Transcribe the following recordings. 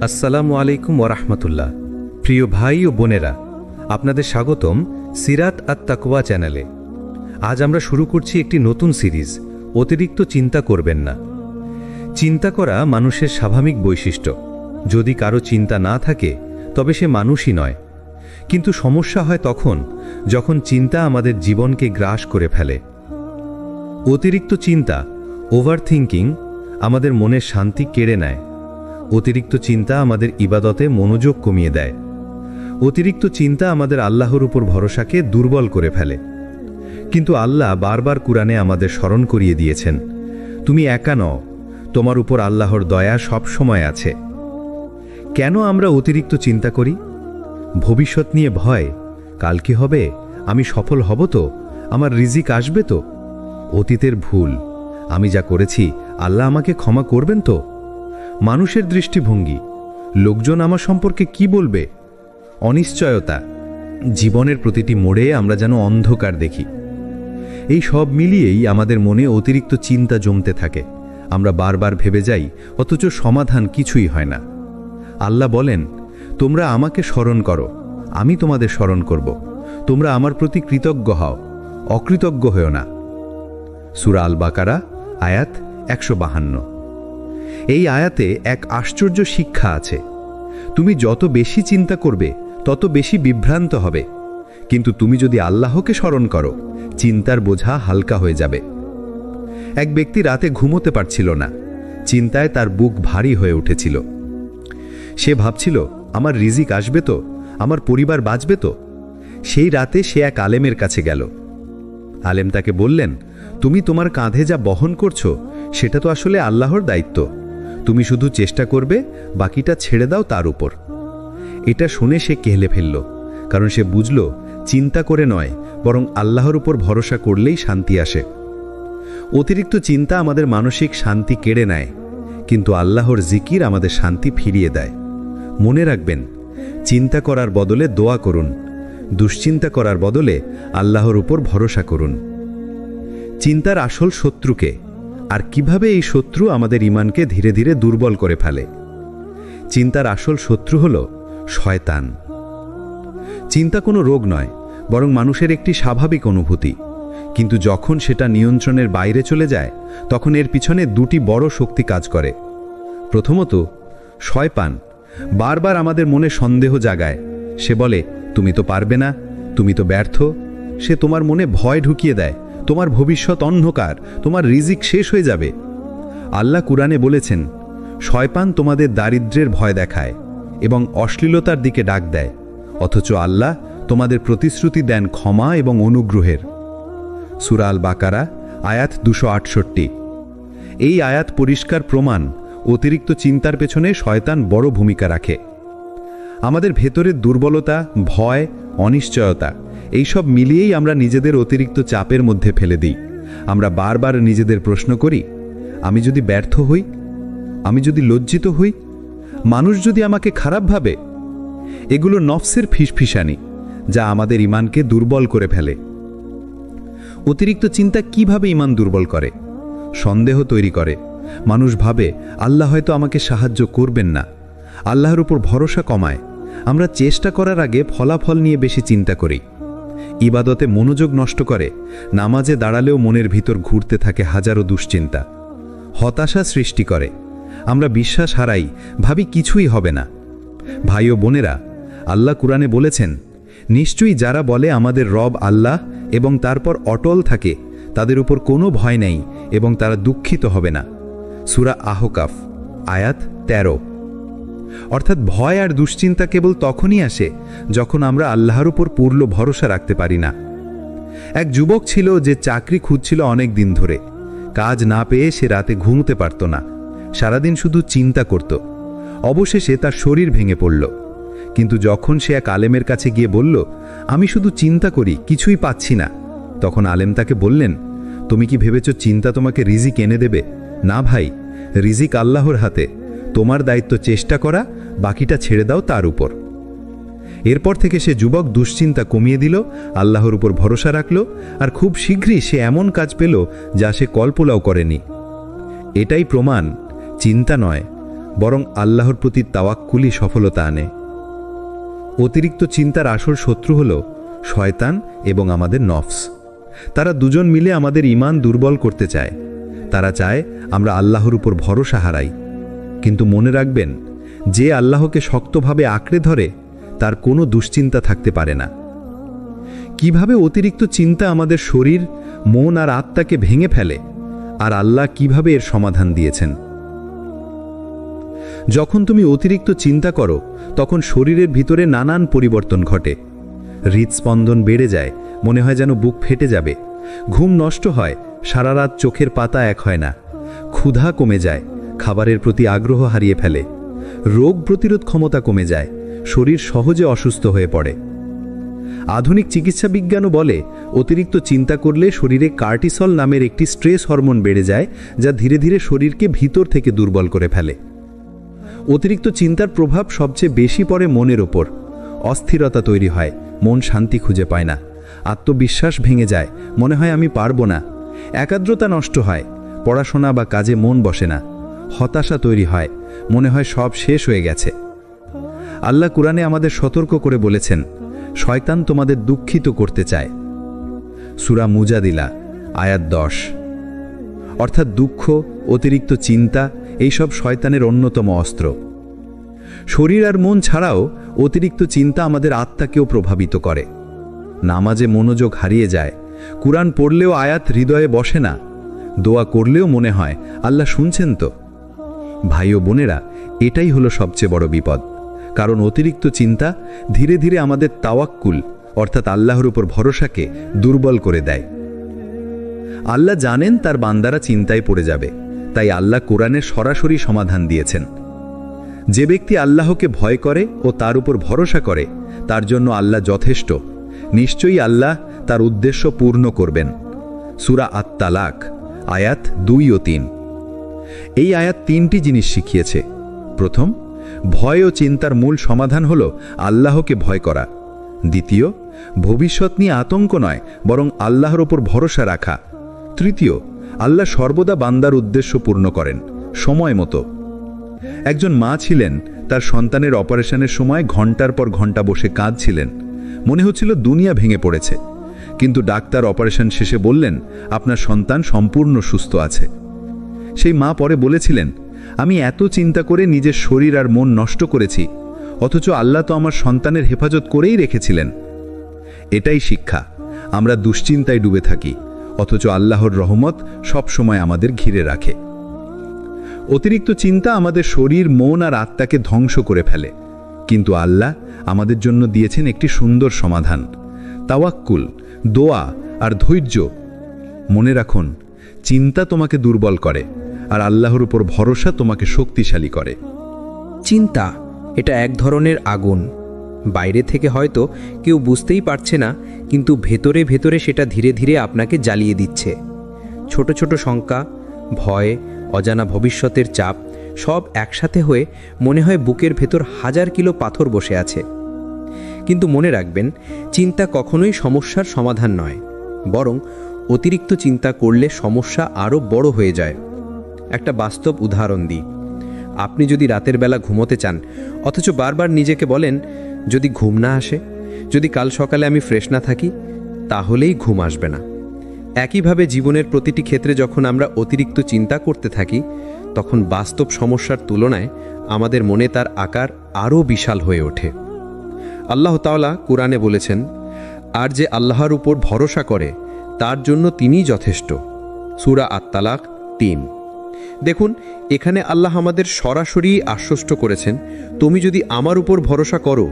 আসসালামু আলাইকুম ওয়ারাহমাতুল্লাহ। প্রিয় ভাই ও বোনেরা, আপনাদের স্বাগতম সিরাত আত তাকওয়া চ্যানেলে। আজ আমরা শুরু করছি একটি নতুন সিরিজ, অতিরিক্ত চিন্তা করবেন না। চিন্তা করা মানুষের স্বাভাবিক বৈশিষ্ট্য। যদি কারো চিন্তা না থাকে তবে সে মানুষই নয়। কিন্তু সমস্যা হয় তখন যখন চিন্তা আমাদের জীবনকে গ্রাস করে ফেলে। অতিরিক্ত চিন্তা, ওভার থিঙ্কিং, আমাদের মনের শান্তি কেড়ে নেয়। অতিরিক্ত চিন্তা আমাদের ইবাদতে মনোযোগ কমিয়ে দেয়। অতিরিক্ত চিন্তা আমাদের আল্লাহর উপর ভরসাকে দুর্বল করে ফেলে। কিন্তু আল্লাহ বারবার কুরআনে আমাদের স্মরণ করিয়ে দিয়েছেন, তুমি একা নও, তোমার উপর আল্লাহর দয়া সব সময় আছে। কেন আমরা অতিরিক্ত চিন্তা করি? ভবিষ্যৎ নিয়ে ভয়, কাল কি হবে, আমি সফল হব তো, আমার রিজিক আসবে তো। অতীতের ভুল, আমি যা করেছি আল্লাহ আমাকে ক্ষমা করবেন তো। মানুষের দৃষ্টিভঙ্গি, লোকজন আমার সম্পর্কে কি বলবে। অনিশ্চয়তা, জীবনের প্রতিটি মোড়ে আমরা যেন অন্ধকার দেখি। এই সব মিলিয়েই আমাদের মনে অতিরিক্ত চিন্তা জমতে থাকে। আমরা বারবার ভেবে যাই, অথচ সমাধান কিছুই হয় না। আল্লাহ বলেন, তোমরা আমাকে স্মরণ করো, আমি তোমাদের স্মরণ করব। তোমরা আমার প্রতি কৃতজ্ঞ হও, অকৃতজ্ঞ হও না। সূরা আল বাকারা, আয়াত 152। এই আয়াতে এক আশ্চর্য শিক্ষা আছে। তুমি যত বেশি চিন্তা করবে তত বেশি বিভ্রান্ত হবে, কিন্তু তুমি যদি আল্লাহকে স্মরণ করো, চিন্তার বোঝা হালকা হয়ে যাবে। এক ব্যক্তি রাতে ঘুমোতে পারছিল না। চিন্তায় তার বুক ভারী হয়ে উঠেছিল। সে ভাবছিল, আমার রিজিক আসবে তো, আমার পরিবার বাঁচবে তো। সেই রাতে সে এক আলেমের কাছে গেল। আলেম তাকে বললেন, তুমি তোমার কাঁধে যা বহন করছো সেটা তো আসলে আল্লাহর দায়িত্ব। তুমি শুধু চেষ্টা করবে, বাকিটা ছেড়ে দাও তার উপর। এটা শুনে সে কেঁদে ফেলল, কারণ সে বুঝল চিন্তা করে নয়, বরং আল্লাহর উপর ভরসা করলেই শান্তি আসে। অতিরিক্ত চিন্তা আমাদের মানসিক শান্তি কেড়ে নেয়, কিন্তু আল্লাহর জিকির আমাদের শান্তি ফিরিয়ে দেয়। মনে রাখবেন, চিন্তা করার বদলে দোয়া করুন, দুশ্চিন্তা করার বদলে আল্লাহর উপর ভরসা করুন। চিন্তার আসল শত্রুকে, আর কিভাবে এই শত্রু আমাদের ঈমানকে ধীরে ধীরে দুর্বল করে ফেলে? চিন্তার আসল শত্রু হল শয়তান। চিন্তা কোনো রোগ নয়, বরং মানুষের একটি স্বাভাবিক অনুভূতি। কিন্তু যখন সেটা নিয়ন্ত্রণের বাইরে চলে যায়, তখন এর পিছনে দুটি বড় শক্তি কাজ করে। প্রথমত, শয়তান বারবার আমাদের মনে সন্দেহ জাগায়। সে বলে, তুমি তো পারবে না, তুমি তো ব্যর্থ। সে তোমার মনে ভয় ঢুকিয়ে দেয়, তোমার ভবিষ্যৎ অন্ধকার, তোমার রিজিক শেষ হয়ে যাবে। আল্লাহ কুরআনে বলেছেন, শয়তান তোমাদের দারিদ্র্যের ভয় দেখায় এবং অশ্লীলতার দিকে ডাক দেয়, অথচ আল্লাহ তোমাদের প্রতিশ্রুতি দেন ক্ষমা এবং অনুগ্রহের। সূরা আল বাকারা, আয়াত 268। এই আয়াত পরিষ্কার প্রমাণ, অতিরিক্ত চিন্তার পেছনে শয়তান বড় ভূমিকা রাখে। আমাদের ভেতরের দুর্বলতা, ভয়, অনিশ্চয়তা, এইসব মিলিয়েই আমরা নিজেদের অতিরিক্ত চাপের মধ্যে ফেলে দিই। আমরা বারবার নিজেদের প্রশ্ন করি, আমি যদি ব্যর্থ হই, আমি যদি লজ্জিত হই, মানুষ যদি আমাকে খারাপ ভাবে। এগুলো নফসের ফিসফিসানি, যা আমাদের ঈমানকে দুর্বল করে ফেলে। অতিরিক্ত চিন্তা কিভাবে ঈমান দুর্বল করে? সন্দেহ তৈরি করে। মানুষ ভাবে, আল্লাহ হয়তো আমাকে সাহায্য করবেন না। আল্লাহর উপর ভরসা কমায়। আমরা চেষ্টা করার আগে ফলাফল নিয়ে বেশি চিন্তা করি। ইবাদতে মনোযোগ নষ্ট করে। নামাজে দাঁড়ালেও মনের ভিতর ঘুরতে থাকে হাজারো দুশ্চিন্তা। হতাশা সৃষ্টি করে। আমরা বিশ্বাস হারাই, ভাবি কিছুই হবে না। ভাই ও বোনেরা, আল্লাহ কুরআনে বলেছেন, নিশ্চয়ই যারা বলে আমাদের রব আল্লাহ এবং তারপর অটল থাকে, তাদের উপর কোনো ভয় নেই এবং তারা দুঃখিত হবে না। সূরা আহকাফ, আয়াত 13। অর্থাৎ ভয় আর দুশ্চিন্তা কেবল তখনই আসে যখন আমরা আল্লাহর উপর পূর্ণ ভরসা রাখতে পারি না। এক যুবক ছিল যে চাকরি খুঁজছিল অনেক দিন ধরে। কাজ না পেয়ে সে রাতে ঘুমোতে পারত না। সারাদিন শুধু চিন্তা করত। অবশেষে তার শরীর ভেঙে পড়ল। কিন্তু যখন সে এক আলেমের কাছে গিয়ে বলল, আমি শুধু চিন্তা করি, কিছুই পাচ্ছি না, তখন আলেম তাকে বললেন, তুমি কি ভেবেছ চিন্তা তোমাকে রিজিক এনে দেবে? না ভাই, রিজিক আল্লাহর হাতে। তোমার দায়িত্ব চেষ্টা করা, বাকিটা ছেড়ে দাও তার উপর। এরপর থেকে সে যুবক দুশ্চিন্তা কমিয়ে দিল, আল্লাহর উপর ভরসা রাখল, আর খুব শীঘ্রই সে এমন কাজ পেল যা সে কল্পনাও করেনি। এটাই প্রমাণ চিন্তা নয়, বরং আল্লাহর প্রতি তাওয়াক্কুলই সফলতা আনে। অতিরিক্ত চিন্তার আসল শত্রু হল শয়তান এবং আমাদের নফস। তারা দুজন মিলে আমাদের ঈমান দুর্বল করতে চায়। তারা চায় আমরা আল্লাহর উপর ভরসা হারাই। কিন্তু মনে রাখবেন, যে আল্লাহকে শক্তভাবে আঁকড়ে ধরে তার কোনো দুশ্চিন্তা থাকতে পারে না। কিভাবে অতিরিক্ত চিন্তা আমাদের শরীর, মন আর আত্মাকে ভেঙে ফেলে, আর আল্লাহ কিভাবে এর সমাধান দিয়েছেন। যখন তুমি অতিরিক্ত চিন্তা করো তখন শরীরের ভিতরে নানান পরিবর্তন ঘটে। হৃদস্পন্দন বেড়ে যায়, মনে হয় যেন বুক ফেটে যাবে। ঘুম নষ্ট হয়, সারা রাত চোখের পাতা এক হয় না। ক্ষুধা কমে যায়, খাবারের প্রতি আগ্রহ হারিয়ে ফেলে। রোগ প্রতিরোধ ক্ষমতা কমে যায়, শরীর সহজে অসুস্থ হয়ে পড়ে। আধুনিক চিকিৎসা বিজ্ঞানও বলে অতিরিক্ত চিন্তা করলে শরীরে কার্টিসল নামের একটি স্ট্রেস হরমোন বেড়ে যায়, যা ধীরে ধীরে শরীরকে ভিতর থেকে দুর্বল করে ফেলে। অতিরিক্ত চিন্তার প্রভাব সবচেয়ে বেশি পড়ে মনের ওপর। অস্থিরতা তৈরি হয়, মন শান্তি খুঁজে পায় না। আত্মবিশ্বাস ভেঙে যায়, মনে হয় আমি পারবো না। একাগ্রতা নষ্ট হয়, পড়াশোনা বা কাজে মন বসে না। হতাশা তৈরি হয়, মনে হয় সব শেষ হয়ে গেছে। আল্লাহ কুরআনে আমাদের সতর্ক করে বলেছেন, শয়তান তোমাদের দুঃখিত করতে চায়। সূরা মুজাদিলা আয়াত 10। অর্থাৎ দুঃখ, অতিরিক্ত চিন্তা এইসব শয়তানের অন্যতম অস্ত্র। শরীর আর মন ছাড়াও অতিরিক্ত চিন্তা আমাদের আত্মাকেও প্রভাবিত করে। নামাজে মনোযোগ হারিয়ে যায়, কুরআন পড়লেও আয়াত হৃদয়ে বসে না, দোয়া করলেও মনে হয় আল্লাহ শুনছেন তো। ভাই ও বোনেরা, এটাই হলো সবচেয়ে বড় বিপদ। কারণ অতিরিক্ত চিন্তা ধীরে ধীরে আমাদের তাওয়াক্কুল অর্থাৎ আল্লাহর উপর ভরসাকে দুর্বল করে দেয়। আল্লাহ জানেন তার বান্দারা চিন্তায় পড়ে যাবে, তাই আল্লাহ কোরআনে সরাসরি সমাধান দিয়েছেন। যে ব্যক্তি আল্লাহকে ভয় করে ও তার উপর ভরসা করে তার জন্য আল্লাহ যথেষ্ট। নিশ্চয়ই আল্লাহ তার উদ্দেশ্য পূর্ণ করবেন। সূরা আত-তালাক আয়াত 2 ও 3। এই আয়াত 3টি জিনিস শিখিয়েছে। প্রথম, ভয় ও চিন্তার মূল সমাধান হল আল্লাহকে ভয় করা। দ্বিতীয়, ভবিষ্যৎ নিয়ে আতঙ্ক নয়, বরং আল্লাহর ওপর ভরসা রাখা। তৃতীয়, আল্লাহ সর্বদা বান্দার উদ্দেশ্য পূর্ণ করেন সময় মতো। একজন মা ছিলেন, তার সন্তানের অপারেশনের সময় ঘন্টার পর ঘন্টা বসে কাঁদছিলেন। মনে হচ্ছিল দুনিয়া ভেঙে পড়েছে। কিন্তু ডাক্তার অপারেশন শেষে বললেন, আপনার সন্তান সম্পূর্ণ সুস্থ আছে। সেই মা পরে বলেছিলেন, আমি এত চিন্তা করে নিজের শরীর আর মন নষ্ট করেছি, অথচ আল্লাহ তো আমার সন্তানের হেফাজত করেই রেখেছিলেন। এটাই শিক্ষা। আমরা দুশ্চিন্তায় ডুবে থাকি, অথচ আল্লাহর রহমত সব সময় আমাদের ঘিরে রাখে। অতিরিক্ত চিন্তা আমাদের শরীর, মন আর আত্মাকে ধ্বংস করে ফেলে। কিন্তু আল্লাহ আমাদের জন্য দিয়েছেন একটি সুন্দর সমাধান, তাওয়াক্কুল, দোয়া আর ধৈর্য। মনে রাখুন, চিন্তা তোমাকে দুর্বল করে, আর আল্লাহর উপর ভরসা তোমাকে শক্তিশালী করে। চিন্তা এটা এক ধরনের আগুন। বাইরে থেকে হয়তো কেউ বুঝতেই পারছে না, কিন্তু ভেতরে ভেতরে সেটা ধীরে ধীরে আপনাকে জ্বালিয়ে দিচ্ছে। ছোট ছোট শঙ্কা, ভয়, অজানা ভবিষ্যতের চাপ সব একসাথে হয়ে মনে হয় বুকের ভেতর 1000 কিলো পাথর বসে আছে। কিন্তু মনে রাখবেন, চিন্তা কখনোই সমস্যার সমাধান নয়, বরং অতিরিক্ত চিন্তা করলে সমস্যা আরও বড় হয়ে যায়। একটা বাস্তব উদাহরণ দিই। আপনি যদি রাতের বেলা ঘুমোতে চান, অথচ বারবার নিজেকে বলেন, যদি ঘুম না আসে, যদি কাল সকালে আমি ফ্রেশ না থাকি, তাহলেই ঘুম আসবে না। একইভাবে জীবনের প্রতিটি ক্ষেত্রে যখন আমরা অতিরিক্ত চিন্তা করতে থাকি, তখন বাস্তব সমস্যার তুলনায় আমাদের মনে তার আকার আরও বিশাল হয়ে ওঠে। আল্লাহ তাআলা কুরআনে বলেছেন, আর যে আল্লাহর উপর ভরসা করে তার জন্য তিনিই যথেষ্ট। সূরা আত-তালাক 3। দেখুন, এখানে আল্লাহ আমাদের সরাসরি আশ্বস্ত করেছেন, তুমি যদি আমার উপর ভরসা করো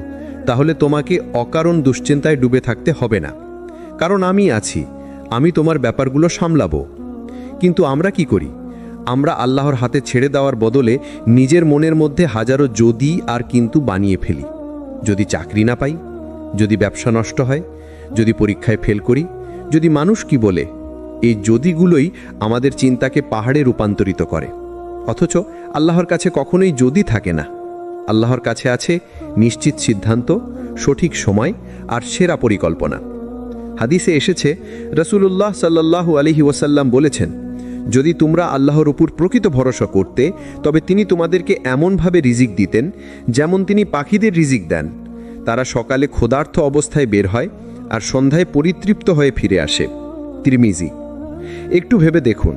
তাহলে তোমাকে অকারণ দুশ্চিন্তায় ডুবে থাকতে হবে না, কারণ আমি আছি, আমি তোমার ব্যাপারগুলো সামলাবো। কিন্তু আমরা কি করি? আমরা আল্লাহর হাতে ছেড়ে দেওয়ার বদলে নিজের মনের মধ্যে হাজারো যদি আর কিন্তু বানিয়ে ফেলি। যদি চাকরি না পাই, যদি ব্যবসা নষ্ট হয়, যদি পরীক্ষায় ফেল করি, যদি মানুষ কি বলে, এই যদিগুলোই আমাদের চিন্তাকে পাহাড়ে রূপান্তরিত করে। অথচ আল্লাহর কাছে কখনোই যদি থাকে না। আল্লাহর কাছে আছে নিশ্চিত সিদ্ধান্ত, সঠিক সময় আর সেরা পরিকল্পনা। হাদিসে এসেছে, রাসূলুল্লাহ সাল্লাল্লাহু আলাইহি ওয়াসাল্লাম বলেছেন, যদি তোমরা আল্লাহর উপর প্রকৃত ভরসা করতে তবে তিনি তোমাদেরকে এমনভাবে রিজিক দিতেন যেমন তিনি পাখিদের রিজিক দেন। তারা সকালে ক্ষুধার্ত অবস্থায় বের হয় আর সন্ধ্যায় পরিতৃপ্ত হয়ে ফিরে আসে। তিরমিজি। একটু ভেবে দেখুন,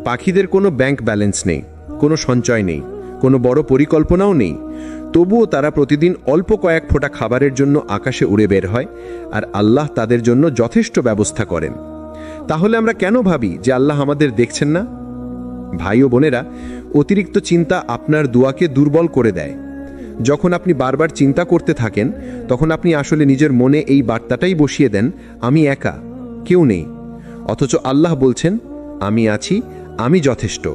পাখিদের কোনো ব্যাংক ব্যালেন্স নেই, কোনো সঞ্চয় নেই, কোনো বড় পরিকল্পনাও নেই, তবুও তারা প্রতিদিন অল্প কয়েক ফোঁটা খাবারের জন্য আকাশে উড়ে বের হয় আর আল্লাহ তাদের জন্য যথেষ্ট ব্যবস্থা করেন। তাহলে আমরা কেন ভাবি যে আল্লাহ আমাদের দেখছেন না? ভাই ও বোনেরা, অতিরিক্ত চিন্তা আপনার দোয়াকে দুর্বল করে দেয়। যখন আপনি বারবার চিন্তা করতে থাকেন তখন আপনি আসলে নিজের মনে এই বার্তাটাই বসিয়ে দেন, আমি একা, কেউ নেই। অথচ আল্লাহ বলছেন, আমি আছি, আমি যথেষ্ট।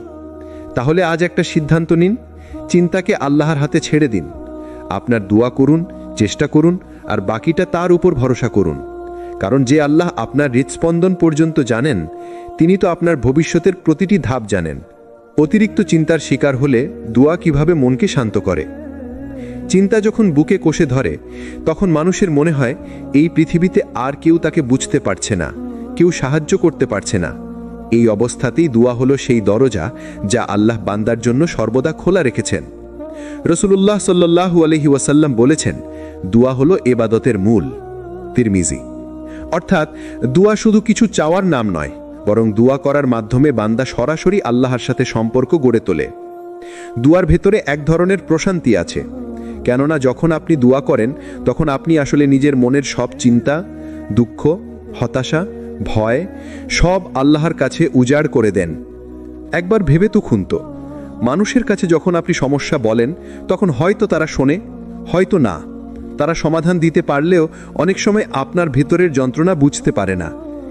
তাহলে আজ একটা সিদ্ধান্ত নিন, চিন্তাকে আল্লাহর হাতে ছেড়ে দিন। আপনার দোয়া করুন, চেষ্টা করুন আর বাকিটা তার উপর ভরসা করুন। কারণ যে আল্লাহ আপনার হৃৎস্পন্দন পর্যন্ত জানেন, তিনি তো আপনার ভবিষ্যতের প্রতিটি ধাপ জানেন। অতিরিক্ত চিন্তার শিকার হলে দোয়া কিভাবে মনকে শান্ত করে। চিন্তা যখন বুকে কষে ধরে তখন মানুষের মনে হয় এই পৃথিবীতে আর কেউ তাকে বুঝতে পারছে না, কেউ সাহায্য করতে পারছে না। এই অবস্থাতেই দোয়া হলো সেই দরজা যা আল্লাহ বান্দার জন্য সর্বদা খোলা রেখেছেন। রাসূলুল্লাহ সাল্লাল্লাহু আলাইহি ওয়াসাল্লাম বলেছেন, দোয়া হলো ইবাদতের মূল। তিরমিজি। অর্থাৎ দোয়া শুধু কিছু চাওয়ার নাম নয়, বরং দোয়া করার মাধ্যমে বান্দা সরাসরি আল্লাহর সাথে সম্পর্ক গড়ে তোলে। দোয়ার ভেতরে এক ধরনের প্রশান্তি আছে, কেননা যখন আপনি দোয়া করেন তখন আপনি আসলে নিজের মনের সব চিন্তা, দুঃখ, হতাশা, ভয় সব আল্লাহর কাছে উজাড় করে দেন। একবার ভেবে তো খুন তো, মানুষের কাছে যখন আপনি সমস্যা বলেন তখন হয়তো তারা শোনে, হয়তো না। তারা সমাধান দিতে পারলেও অনেক সময় আপনার ভেতরের যন্ত্রণা বুঝতে পারে না।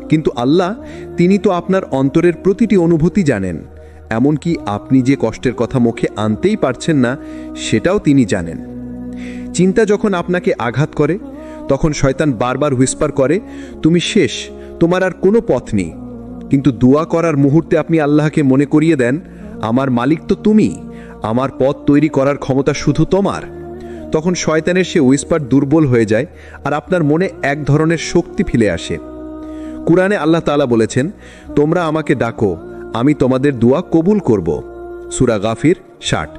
কিন্তু আল্লাহ, তিনি তো আপনার অন্তরের প্রতিটি অনুভূতি জানেন। এমনকি আপনি যে কষ্টের কথা মুখে আনতেই পারছেন না, সেটাও তিনি জানেন। চিন্তা যখন আপনাকে আঘাত করে তখন শয়তান বারবার হুইসপার করে, তুমি শেষ, তোমার আর কোনো পথ নেই। কিন্তু দোয়া করার মুহূর্তে আপনি আল্লাহকে মনে করিয়ে দেন, আমার মালিক তো তুমি, আমার পথ তৈরি করার ক্ষমতা শুধু তোমার। তখন শয়তানের সে হুইসপার দুর্বল হয়ে যায় আর আপনার মনে এক ধরনের শক্তি ফিরে আসে। কুরআনে আল্লাহ তাআলা বলেছেন, তোমরা আমাকে ডাকো, আমি তোমাদের দোয়া কবুল করব। সূরা গাফির 60।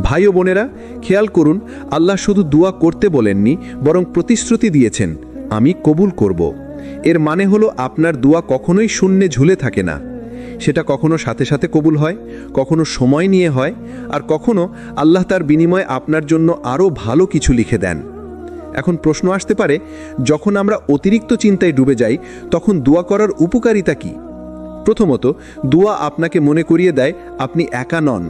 ভাই ও বোনেরা, খেয়াল করুন, আল্লাহ শুধু দোয়া করতে বলেননি, বরং প্রতিশ্রুতি দিয়েছেন, আমি কবুল করব। এর মানে হলো আপনার দোয়া কখনোই শূন্যে ঝুলে থাকে না। সেটা কখনো সাথে সাথে কবুল হয়, কখনো সময় নিয়ে হয়, আর কখনো আল্লাহ তার বিনিময়ে আপনার জন্য আরও ভালো কিছু লিখে দেন। এখন প্রশ্ন আসতে পারে, যখন আমরা অতিরিক্ত চিন্তায় ডুবে যাই তখন দোয়া করার উপকারিতা কি? প্রথমত, দোয়া আপনাকে মনে করিয়ে দেয় আপনি একা নন।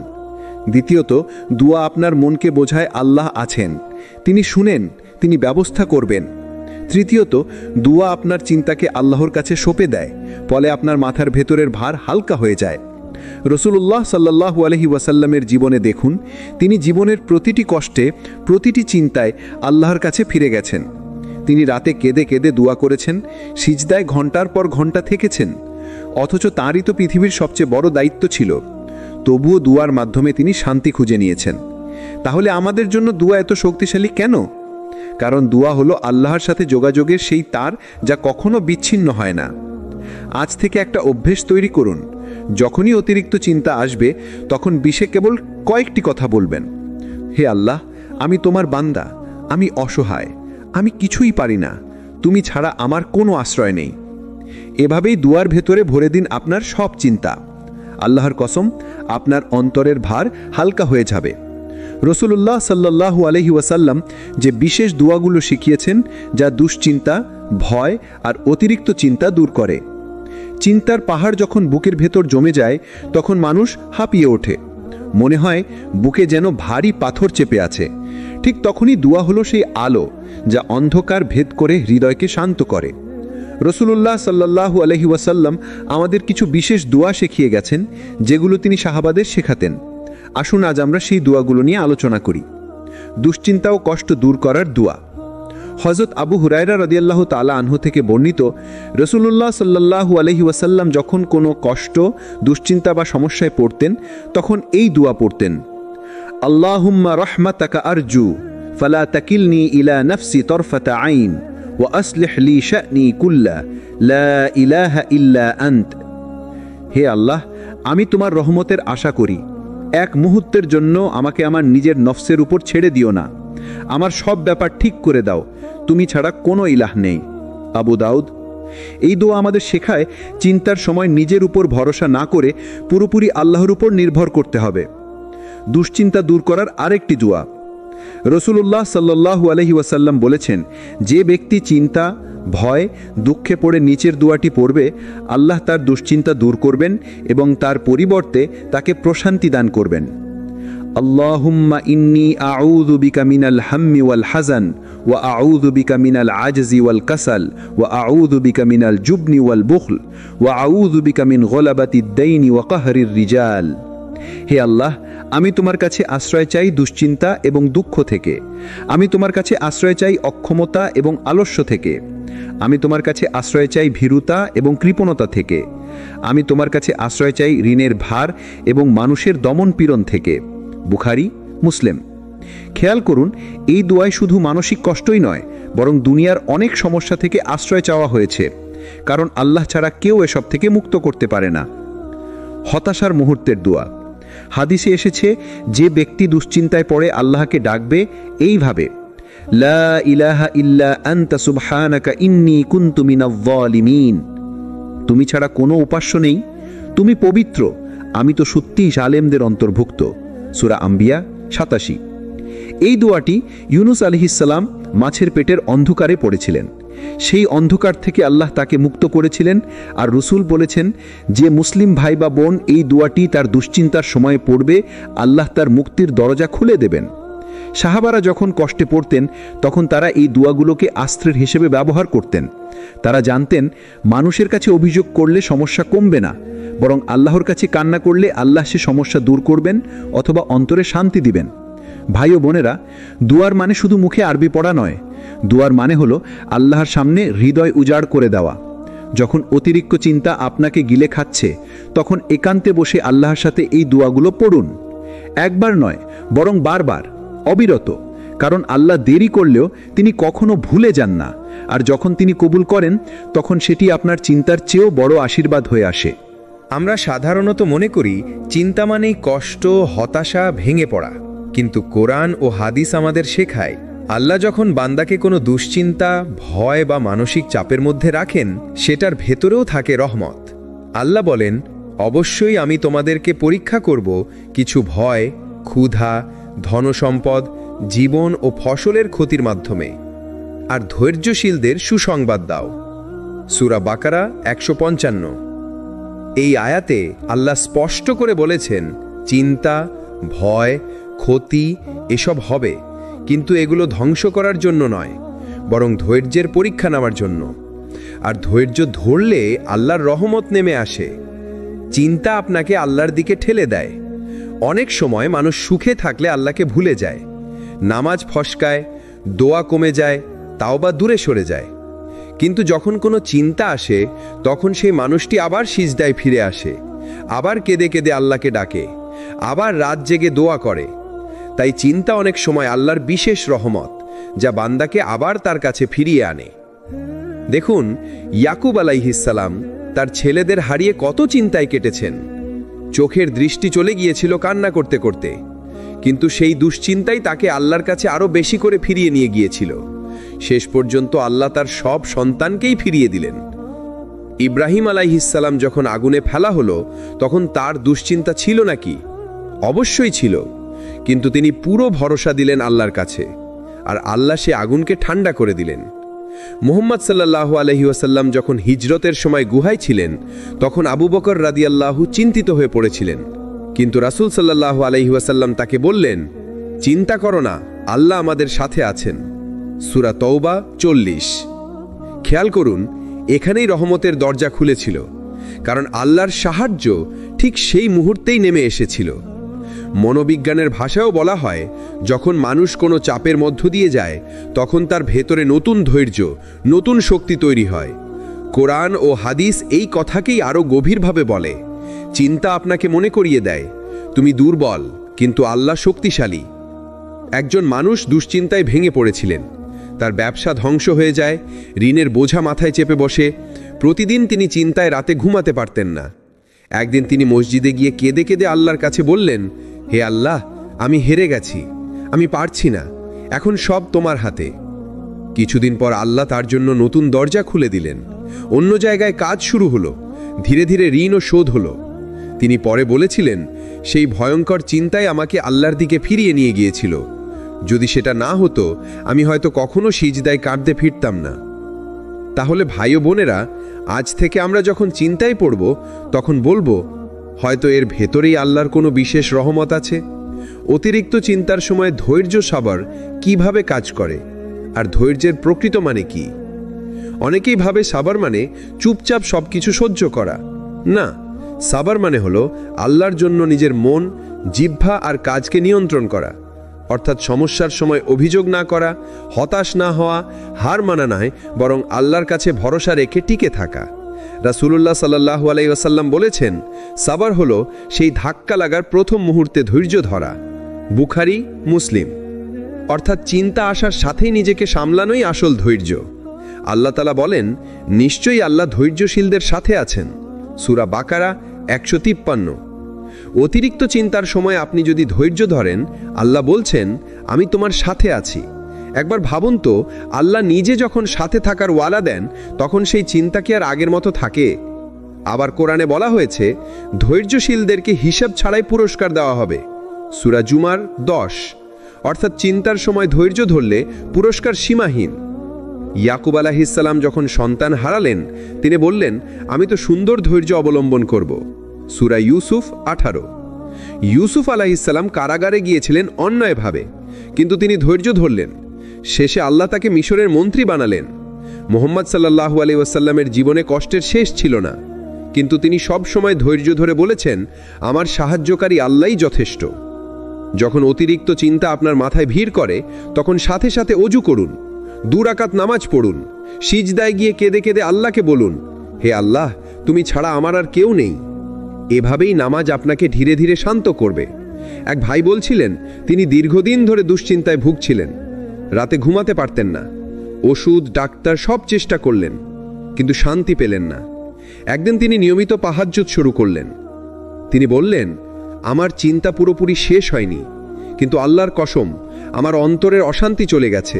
দ্বিতীয়ত, দোয়া আপনার মনকে বোঝায় আল্লাহ আছেন, তিনি শুনেন, তিনি ব্যবস্থা করবেন। তৃতীয়ত, দোয়া আপনার চিন্তাকে আল্লাহর কাছে সঁপে দেয়, ফলে আপনার মাথার ভেতরের ভার হালকা হয়ে যায়। রাসূলুল্লাহ সাল্লাল্লাহু আলাইহি ওয়াসাল্লামের জীবনে দেখুন, তিনি জীবনের প্রতিটি কষ্টে, প্রতিটি চিন্তায় আল্লাহর কাছে ফিরে গেছেন। তিনি রাতে কেঁদে কেঁদে দোয়া করেছেন, সিজদায় ঘন্টার পর ঘন্টা থেকেছেন। অথচ তাঁরই তো পৃথিবীর সবচেয়ে বড় দায়িত্ব ছিল। তবুও দোয়ার মাধ্যমে তিনি শান্তি খুঁজে নিয়েছেন। তাহলে আমাদের জন্য দোয়া এত শক্তিশালী কেন? কারণ দোয়া হলো আল্লাহর সাথে যোগাযোগের সেই তার যা কখনো বিচ্ছিন্ন হয় না। আজ থেকে একটা অভ্যেস তৈরি করুন, যখনই অতিরিক্ত চিন্তা আসবে তখন বিষে কেবল কয়েকটি কথা বলবেন, হে আল্লাহ, আমি তোমার বান্দা, আমি অসহায়, আমি কিছুই পারি না, তুমি ছাড়া আমার কোনো আশ্রয় নেই। এভাবেই দুয়ার ভেতরে ভরে দিন আপনার সব চিন্তা। আল্লাহর কসম, আপনার অন্তরের ভার হালকা হয়ে যাবে। রাসূলুল্লাহ সাল্লাল্লাহু আলাইহি ওয়াসাল্লাম যে বিশেষ দোয়াগুলো শিখিয়েছেন, যা দুশ্চিন্তা, ভয় আর অতিরিক্ত চিন্তা দূর করে। চিন্তার পাহাড় যখন বুকের ভেতর জমে যায় তখন মানুষ হাঁপিয়ে ওঠে, মনে হয় বুকে যেন ভারী পাথর চেপে আছে। ঠিক তখনই দোয়া হলো সেই আলো যা অন্ধকার ভেদ করে হৃদয়কে শান্ত করে। রাসূলুল্লাহ সাল্লাল্লাহু আলাইহি ওয়াসাল্লাম আমাদের কিছু বিশেষ দোয়া শিখিয়ে গেছেন, যেগুলো তিনি সাহাবাদের শেখাতেন। আসুন আজ আমরা সেই দোয়াগুলো নিয়ে আলোচনা করি। দুশ্চিন্তা ও কষ্ট দূর করার দোয়া। হযরত আবু হুরায়রা রাদিয়াল্লাহু তাআলা আনহু থেকে বর্ণিত, রাসূলুল্লাহ সাল্লাল্লাহু আলাইহি ওয়াসাল্লাম যখন কোনো কষ্ট, দুশ্চিন্তা বা সমস্যায় পড়তেন তখন এই দোয়া পড়তেন, আল্লাহুম্মা রাহমাতাকা আরজু ফালা তাকিলনি ইলা নাফসি তরফাতা আইন ওয়া আসলিহ লি শা'নি কুল্লা লা ইলাহা ইল্লা আন্ত। হে আল্লাহ, আমি তোমার রহমতের আশা করি। এক মুহূর্তের জন্য আমাকে আমার নিজের নফসের উপর ছেড়ে দিও না। আমার সব ব্যাপার ঠিক করে দাও, তুমি ছাড়া কোনো ইলাহ নেই। আবু দাউদ। এই দোয়া আমাদের শেখায় চিন্তার সময় নিজের উপর ভরসা না করে পুরোপুরি আল্লাহর উপর নির্ভর করতে হবে। দুশ্চিন্তা দূর করার আরেকটি দোয়া। রসুলুল্লাহ সাল্লাল্লাহু আলাইহি ওয়াসাল্লাম বলেছেন, যে ব্যক্তি চিন্তা, ভয়, দুঃখে পড়ে নিচের দোয়াটি পড়বে, আল্লাহ তার দুশ্চিন্তা দূর করবেন এবং তার পরিবর্তে তাকে প্রশান্তি দান করবেন। আল্লাহুম্মা ইন্নী আউযু বিকা মিনাল হাম্মি ওয়াল হাযান ওয়া আউযু বিকা মিনাল আজজি ওয়াল কাসাল ওয়া আউযু বিকা মিনাল জুবনি ওয়াল বুখল ওয়া আউযু বিকা মিন গলাবাতিদ দাইনি ওয়া কাহরির রিজাল। হে আল্লাহ, আমি তোমার কাছে আশ্রয় চাই দুশ্চিন্তা এবং দুঃখ থেকে। আমি তোমার কাছে আশ্রয় চাই অক্ষমতা এবং আলস্য থেকে। আমি তোমার কাছে আশ্রয় চাই ভীরুতা এবং কৃপণতা থেকে। আমি তোমার কাছে আশ্রয় চাই ঋণের ভার এবং মানুষের দমন পীড়ন থেকে। বুখারী, মুসলিম। খেয়াল করুন, এই দোয়ায় শুধু মানসিক কষ্টই নয়, বরং দুনিয়ার অনেক সমস্যা থেকে আশ্রয় চাওয়া হয়েছে, কারণ আল্লাহ ছাড়া কেউ এসব থেকে মুক্ত করতে পারে না। হতাশার মুহূর্তের দোয়া। হাদিসে এসেছে, যে ব্যক্তি দুশ্চিন্তায় পড়ে আল্লাহকে ডাকবে এইভাবে, লা ইলাহা ইল্লা আনতা সুবহানাকা ইন্নী কুনতু মিনাজ জালিমিন। তুমি ছাড়া কোনো উপাস্য নেই, তুমি পবিত্র, আমি তো সত্যিই জালেমদের অন্তর্ভুক্ত। সূরা আম্বিয়া 87। এই দোয়াটি ইউনুস আলাইহিস সালাম মাছের পেটের অন্ধকারে পড়েছিলেন। সেই অন্ধকার থেকে আল্লাহ তাকে মুক্ত করেছিলেন। আর রসুল বলেছেন, যে মুসলিম ভাই বা বোন এই দোয়াটি তার দুশ্চিন্তার সময়ে পড়বে, আল্লাহ তার মুক্তির দরজা খুলে দেবেন। সাহাবারা যখন কষ্টে পড়তেন, তখন তারা এই দোয়াগুলোকে আস্ত্রের হিসেবে ব্যবহার করতেন। তারা জানতেন, মানুষের কাছে অভিযোগ করলে সমস্যা কমবে না, বরং আল্লাহর কাছে কান্না করলে আল্লাহ সে সমস্যা দূর করবেন অথবা অন্তরে শান্তি দিবেন। ভাই ও বোনেরা, দুয়ার মানে শুধু মুখে আরবি পড়া নয়। দুয়ার মানে হলো আল্লাহর সামনে হৃদয় উজাড় করে দেওয়া। যখন অতিরিক্ত চিন্তা আপনাকে গিলে খাচ্ছে, তখন একান্তে বসে আল্লাহর সাথে এই দোয়াগুলো পড়ুন। একবার নয়, বরং বারবার, অবিরত। কারণ আল্লাহ দেরি করলেও তিনি কখনো ভুলে যান না, আর যখন তিনি কবুল করেন, তখন সেটি আপনার চিন্তার চেয়েও বড় আশীর্বাদ হয়ে আসে। আমরা সাধারণত মনে করি চিন্তা মানেই কষ্ট, হতাশা, ভেঙে পড়া। কিন্তু কোরআন ও হাদিস আমাদের শেখায়, আল্লাহ যখন বান্দাকে কোনো দুশ্চিন্তা, ভয় বা মানসিক চাপের মধ্যে রাখেন, সেটার ভেতরেও থাকে রহমত। আল্লাহ বলেন, অবশ্যই আমি তোমাদেরকে পরীক্ষা করব কিছু ভয়, ক্ষুধা, ধনসম্পদ, জীবন ও ফসলের ক্ষতির মাধ্যমে, আর ধৈর্যশীলদের সুসংবাদ দাও। সূরা বাকারা 155। এই আয়াতে আল্লাহ স্পষ্ট করে বলেছেন, চিন্তা, ভয়, ক্ষতি এসব হবে, কিন্তু এগুলো ধ্বংস করার জন্য নয়, বরং ধৈর্যের পরীক্ষা নেওয়ার জন্য। আর ধৈর্য ধরলে আল্লাহর রহমত নেমে আসে। চিন্তা আপনাকে আল্লাহর দিকে ঠেলে দেয়। অনেক সময় মানুষ সুখে থাকলে আল্লাহকে ভুলে যায়, নামাজ ফসকায়, দোয়া কমে যায়, তাওবা দূরে সরে যায়। কিন্তু যখন কোনো চিন্তা আসে, তখন সেই মানুষটি আবার সিজদায় ফিরে আসে, আবার কেঁদে কেঁদে আল্লাহকে ডাকে, আবার রাত জেগে দোয়া করে। তাই চিন্তা অনেক সময় আল্লাহর বিশেষ রহমত, যা বান্দাকে আবার তার কাছে ফিরিয়ে আনে। দেখুন, ইয়াকুব আলাইহিস সালাম তার ছেলেদের হারিয়ে কত চিন্তায় কেটেছেন। চোখের দৃষ্টি চলে গিয়েছিল কান্না করতে করতে, কিন্তু সেই দুশ্চিন্তাই তাকে আল্লাহর কাছে আরো বেশি করে ফিরিয়ে নিয়ে গিয়েছিল। শেষ পর্যন্ত আল্লাহ তার সব সন্তানকেই ফিরিয়ে দিলেন। ইব্রাহিম আলাইহিস সালাম যখন আগুনে ফেলা হলো, তখন তার দুশ্চিন্তা ছিল নাকি? অবশ্যই ছিল, কিন্তু তিনি পুরো ভরসা দিলেন আল্লাহর কাছে, আর আল্লাহ সে আগুনকে ঠান্ডা করে দিলেন। মুহাম্মদ সাল্লাল্লাহু আলাইহি ওয়াসাল্লাম যখন হিজরতের সময় গুহায় ছিলেন, তখন আবু বকর রাদিয়াল্লাহু চিন্তিত হয়ে পড়েছিলেন, কিন্তু রাসূল সাল্লাল্লাহু আলাইহি ওয়াসাল্লাম তাকে বললেন, চিন্তা করো না, আল্লাহ আমাদের সাথে আছেন। সূরা তওবা 40। খেয়াল করুন, এখানেই রহমতের দরজা খুলেছিল, কারণ আল্লাহর সাহায্য ঠিক সেই মুহূর্তেই নেমে এসেছিল। মনোবিজ্ঞানের ভাষায়ও বলা হয়, যখন মানুষ কোনো চাপের মধ্য দিয়ে যায়, তখন তার ভেতরে নতুন ধৈর্য, নতুন শক্তি তৈরি হয়। কোরআন ও হাদিস এই কথাকেই আরও গভীরভাবে বলে। চিন্তা আপনাকে মনে করিয়ে দেয়, তুমি দুর্বল, কিন্তু আল্লাহ শক্তিশালী। একজন মানুষ দুশ্চিন্তায় ভেঙে পড়েছিলেন। তার ব্যবসা ধ্বংস হয়ে যায়, ঋণের বোঝা মাথায় চেপে বসে। প্রতিদিন তিনি চিন্তায় রাতে ঘুমাতে পারতেন না। একদিন তিনি মসজিদে গিয়ে কেঁদে কেঁদে আল্লাহর কাছে বললেন, হে আল্লাহ, আমি হেরে গেছি, আমি পারছি না, এখন সব তোমার হাতে। কিছুদিন পর আল্লাহ তার জন্য নতুন দরজা খুলে দিলেন, অন্য জায়গায় কাজ শুরু হলো, ধীরে ধীরে ঋণও শোধ হলো। তিনি পরে বলেছিলেন, সেই ভয়ঙ্কর চিন্তায় আমাকে আল্লাহর দিকে ফিরিয়ে নিয়ে গিয়েছিল। যদি সেটা না হতো, আমি হয়তো কখনো সিজদায় কাঁদতে ফিরতাম না। তাহলে ভাই ও বোনেরা, আজ থেকে আমরা যখন চিন্তায় পড়ব, তখন বলবো, হয়তো এর ভেতরেই আল্লাহর কোনো বিশেষ রহমত আছে। অতিরিক্ত চিন্তার সময় ধৈর্য সাবর কিভাবে কাজ করে, আর ধৈর্যের প্রকৃত মানে কি? অনেকেই ভাবে সাবর মানে চুপচাপ সবকিছু সহ্য করা। না, সাবর মানে হলো আল্লাহর জন্য নিজের মন, জিহ্বা আর কাজকে নিয়ন্ত্রণ করা। অর্থাৎ সমস্যার সময় অভিযোগ না করা, হতাশ না হওয়া, হার মানা নয়, বরং আল্লাহর কাছে ভরসা রেখে টিকে থাকা। রাসূলুল্লাহ সাল্লাল্লাহু আলাইহি ওয়াসাল্লাম বলেছেন, সাবর হলো সেই ধাক্কা লাগার প্রথম মুহূর্তে ধৈর্য ধরা। বুখারী, মুসলিম। অর্থাৎ চিন্তা আসার সাথেই নিজেকে সামলানোই আসল ধৈর্য। আল্লাহ তাআলা বলেন, নিশ্চয়ই আল্লাহ ধৈর্যশীলদের সাথে আছেন। সূরা বাকারা 153। অতিরিক্ত চিন্তার সময় আপনি যদি ধৈর্য ধরেন, আল্লাহ বলছেন, আমি তোমার সাথে আছি। একবার ভাবুন তো, আল্লাহ নিজে যখন সাথে থাকার ওয়াদা দেন, তখন সেই চিন্তা কি আর আগের মতো থাকে? আবার কোরআনে বলা হয়েছে, ধৈর্যশীলদেরকে হিসাব ছাড়াই পুরস্কার দেওয়া হবে। সূরা জুমার 10। অর্থাৎ চিন্তার সময় ধৈর্য ধরলে পুরস্কার সীমাহীন। ইয়াকুব আলাইহিস সালাম যখন সন্তান হারালেন, তিনি বললেন, আমি তো সুন্দর ধৈর্য অবলম্বন করব। সূরা ইউসুফ 18। ইউসুফ আলাইহিস সালাম কারাগারে গিয়েছিলেন অন্যায়ভাবে, কিন্তু তিনি ধৈর্য ধরলেন। শেষে আল্লাহ তাকে মিশরের মন্ত্রী বানালেন। মুহাম্মদ সাল্লাল্লাহু আলাইহি ওয়াসাল্লামের জীবনে কষ্টের শেষ ছিল না, কিন্তু তিনি সব সময় ধৈর্য ধরে বলেছেন, আমার সাহায্যকারী আল্লাহই যথেষ্ট। যখন অতিরিক্ত চিন্তা আপনার মাথায় ভিড় করে, তখন সাথে সাথে ওযু করুন, 2 রাকাত নামাজ পড়ুন, সিজদায় গিয়ে কেঁদে কেঁদে আল্লাহকে বলুন, হে আল্লাহ, তুমি ছাড়া আমার আর কেউ নেই। এভাবেই নামাজ আপনাকে ধীরে ধীরে শান্ত করবে। এক ভাই বলছিলেন, তিনি দীর্ঘদিন ধরে দুশ্চিন্তায় ভুগছিলেন, রাতে ঘুমাতে পারতেন না, ওষুধ, ডাক্তার সব চেষ্টা করলেন, কিন্তু শান্তি পেলেন না। একদিন তিনি নিয়মিত তাহাজ্জুদ শুরু করলেন। তিনি বললেন, আমার চিন্তা পুরোপুরি শেষ হয়নি, কিন্তু আল্লাহর কসম, আমার অন্তরের অশান্তি চলে গেছে।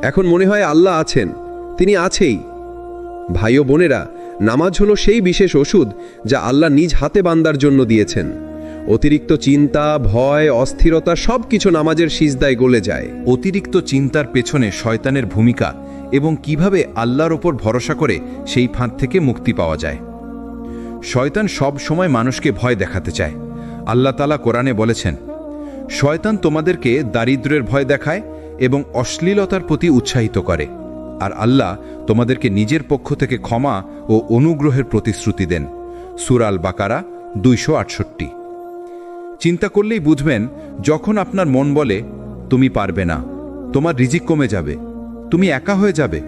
এখন মনে হয় আল্লাহ আছেন, তিনি আছেই। ভাই ও বোনেরা, নামাজ হলো সেই বিশেষ ওষুধ যা আল্লাহ নিজ হাতে বান্দার জন্য দিয়েছেন। অতিরিক্ত চিন্তা, ভয়, অস্থিরতা সবকিছু নামাজের সিজদায় গলে যায়। অতিরিক্ত চিন্তার পেছনে শয়তানের ভূমিকা এবং কিভাবে আল্লাহর ওপর ভরসা করে সেই ফাঁদ থেকে মুক্তি পাওয়া যায়। শয়তান সব সময় মানুষকে ভয় দেখাতে চায়। আল্লাহ তাআলা কোরআনে বলেছেন, শয়তান তোমাদেরকে দারিদ্র্যের ভয় দেখায় এবং অশ্লীলতার প্রতি উৎসাহিত করে, আর আল্লাহ তোমাদেরকে নিজের পক্ষ থেকে ক্ষমা ও অনুগ্রহের প্রতিশ্রুতি দেন। সূরা আল বাকারা 268। চিন্তা করলেই বুঝবেন, যখন আপনার মন বলে তুমি পারবে না, তোমার রিজিক কমে যাবে, তুমি একা হয়ে যাবে,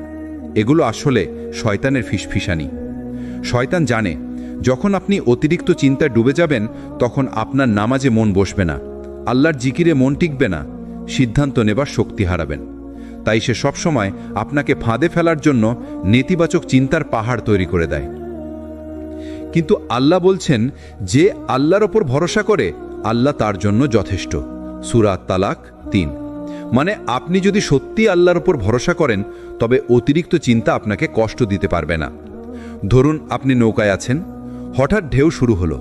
এগুলো আসলে শয়তানের ফিসফিসানি। শয়তান জানে, যখন আপনি অতিরিক্ত চিন্তায় ডুবে যাবেন, তখন আপনার নামাজে মন বসবে না, আল্লাহর জিকিরে মন টিকবে না, সিদ্ধান্ত নেবার শক্তি হারাবেন। তাই সে সবসময় আপনাকে ফাঁদে ফেলার জন্য নেতিবাচক চিন্তার পাহাড় তৈরি করে দেয়। কিন্তু আল্লাহ বলছেন, যে আল্লাহর ওপর ভরসা করে, আল্লাহ তার জন্য যথেষ্ট। সূরা তালাক 3। মানে আপনি যদি সত্যি আল্লাহর ওপর ভরসা করেন, তবে অতিরিক্ত চিন্তা আপনাকে কষ্ট দিতে পারবে না। ধরুন আপনি নৌকায় আছেন, হঠাৎ ঢেউ শুরু হলো।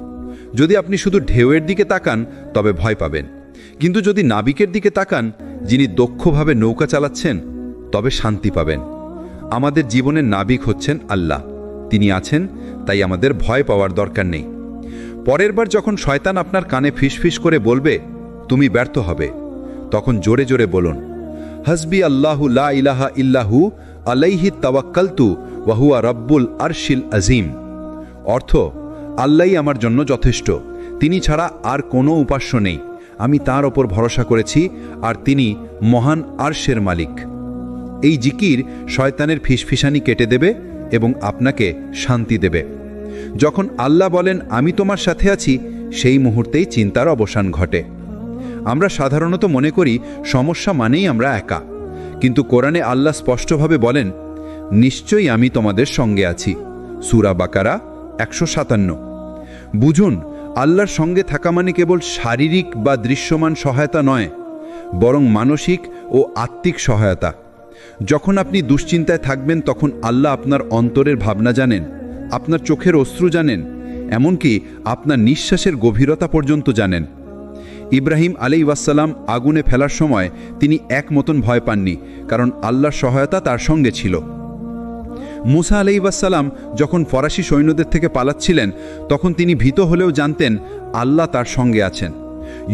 যদি আপনি শুধু ঢেউয়ের দিকে তাকান, তবে ভয় পাবেন, কিন্তু যদি নাবিকের দিকে তাকান, যিনি দক্ষভাবে নৌকা চালাচ্ছেন, তবে শান্তি পাবেন। আমাদের জীবনের নাবিক হচ্ছেন আল্লাহ, তিনি আছেন, তাই আমাদের ভয় পাওয়ার দরকার নেই। পরের বার যখন শয়তান আপনার কানে ফিসফিস করে বলবে তুমি ব্যর্থ হবে, তখন জোরে জোরে বলুন, হাসবি আল্লাহু লা ইলাহা ইল্লাহু আলাইহি তাওয়াক্কালতু ওয়া হুয়া রাব্বুল আরশিল আজিম। অর্থ, আল্লাহই আমার জন্য যথেষ্ট, তিনি ছাড়া আর কোনো উপাস্য নেই, আমি তার ওপর ভরসা করেছি, আর তিনি মহান আরশের মালিক। এই জিকির শয়তানের ফিসফিসানি কেটে দেবে এবং আপনাকে শান্তি দেবে। যখন আল্লাহ বলেন আমি তোমার সাথে আছি, সেই মুহূর্তেই চিন্তার অবসান ঘটে। আমরা সাধারণত মনে করি সমস্যা মানেই আমরা একা, কিন্তু কোরআনে আল্লাহ স্পষ্টভাবে বলেন, নিশ্চয়ই আমি তোমাদের সঙ্গে আছি। সূরা বাকারা 157। বুঝুন, আল্লাহর সঙ্গে থাকা মানে কেবল শারীরিক বা দৃশ্যমান সহায়তা নয়, বরং মানসিক ও আত্মিক সহায়তা। যখন আপনি দুশ্চিন্তায় থাকবেন তখন আল্লাহ আপনার অন্তরের ভাবনা জানেন, আপনার চোখের অশ্রু জানেন, এমনকি আপনার নিঃশ্বাসের গভীরতা পর্যন্ত জানেন। ইব্রাহিম আলাইহিসসালাম আগুনে ফেলার সময় তিনি এক মতন ভয় পাননি, কারণ আল্লাহর সহায়তা তার সঙ্গে ছিল। মুসা আলাইহিসসালাম যখন ফরাসি সৈন্যদের থেকে পালাচ্ছিলেন তখন তিনি ভীত হলেও জানতেন আল্লাহ তার সঙ্গে আছেন।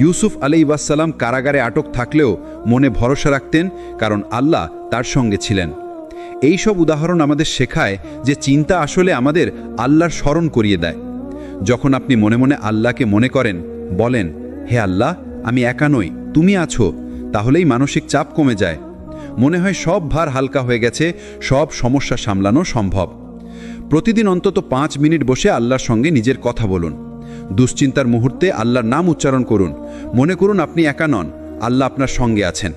ইউসুফ আলাইহিসসালাম কারাগারে আটক থাকলেও মনে ভরসা রাখতেন, কারণ আল্লাহ তার সঙ্গে ছিলেন। এই সব উদাহরণ আমাদের শেখায় যে চিন্তা আসলে আমাদের আল্লাহর স্মরণ করিয়ে দেয়। যখন আপনি মনে মনে আল্লাহকে মনে করেন, বলেন, হে আল্লাহ, আমি একা নই, তুমি আছো, তাহলেই মানসিক চাপ কমে যায়। মনে হয় সব ভার হালকা হয়ে গেছে, সব সমস্যা সামলানো সম্ভব। প্রতিদিন অন্তত 5 মিনিট বসে আল্লাহর সঙ্গে নিজের কথা বলুন। দুশ্চিন্তার মুহূর্তে আল্লাহর নাম উচ্চারণ করুন। মনে করুন আপনি একা নন, আল্লাহ আপনার সঙ্গে আছেন।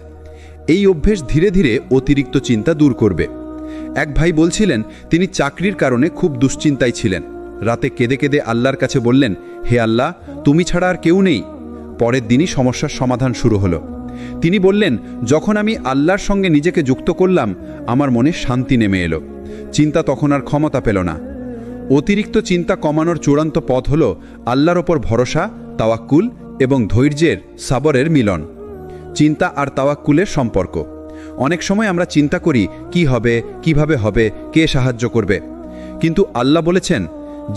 এই অভ্যেস ধীরে ধীরে অতিরিক্ত চিন্তা দূর করবে। এক ভাই বলছিলেন তিনি চাকরির কারণে খুব দুশ্চিন্তায় ছিলেন। রাতে কেঁদে কেঁদে আল্লাহর কাছে বললেন, হে আল্লাহ, তুমি ছাড়া আর কেউ নেই। পরের দিনই সমস্যার সমাধান শুরু হলো। তিনি বললেন, যখন আমি আল্লাহর সঙ্গে নিজেকে যুক্ত করলাম, আমার মনে শান্তি নেমে এলো। চিন্তা তখন আর ক্ষমতা পেল না। অতিরিক্ত চিন্তা কমানোর চূড়ান্ত পথ হল আল্লাহর ওপর ভরসা, তাওয়াক্কুল এবং ধৈর্যের সাবরের মিলন। চিন্তা আর তাওয়াক্কুলের সম্পর্ক। অনেক সময় আমরা চিন্তা করি কি হবে, কিভাবে হবে, কে সাহায্য করবে। কিন্তু আল্লাহ বলেছেন,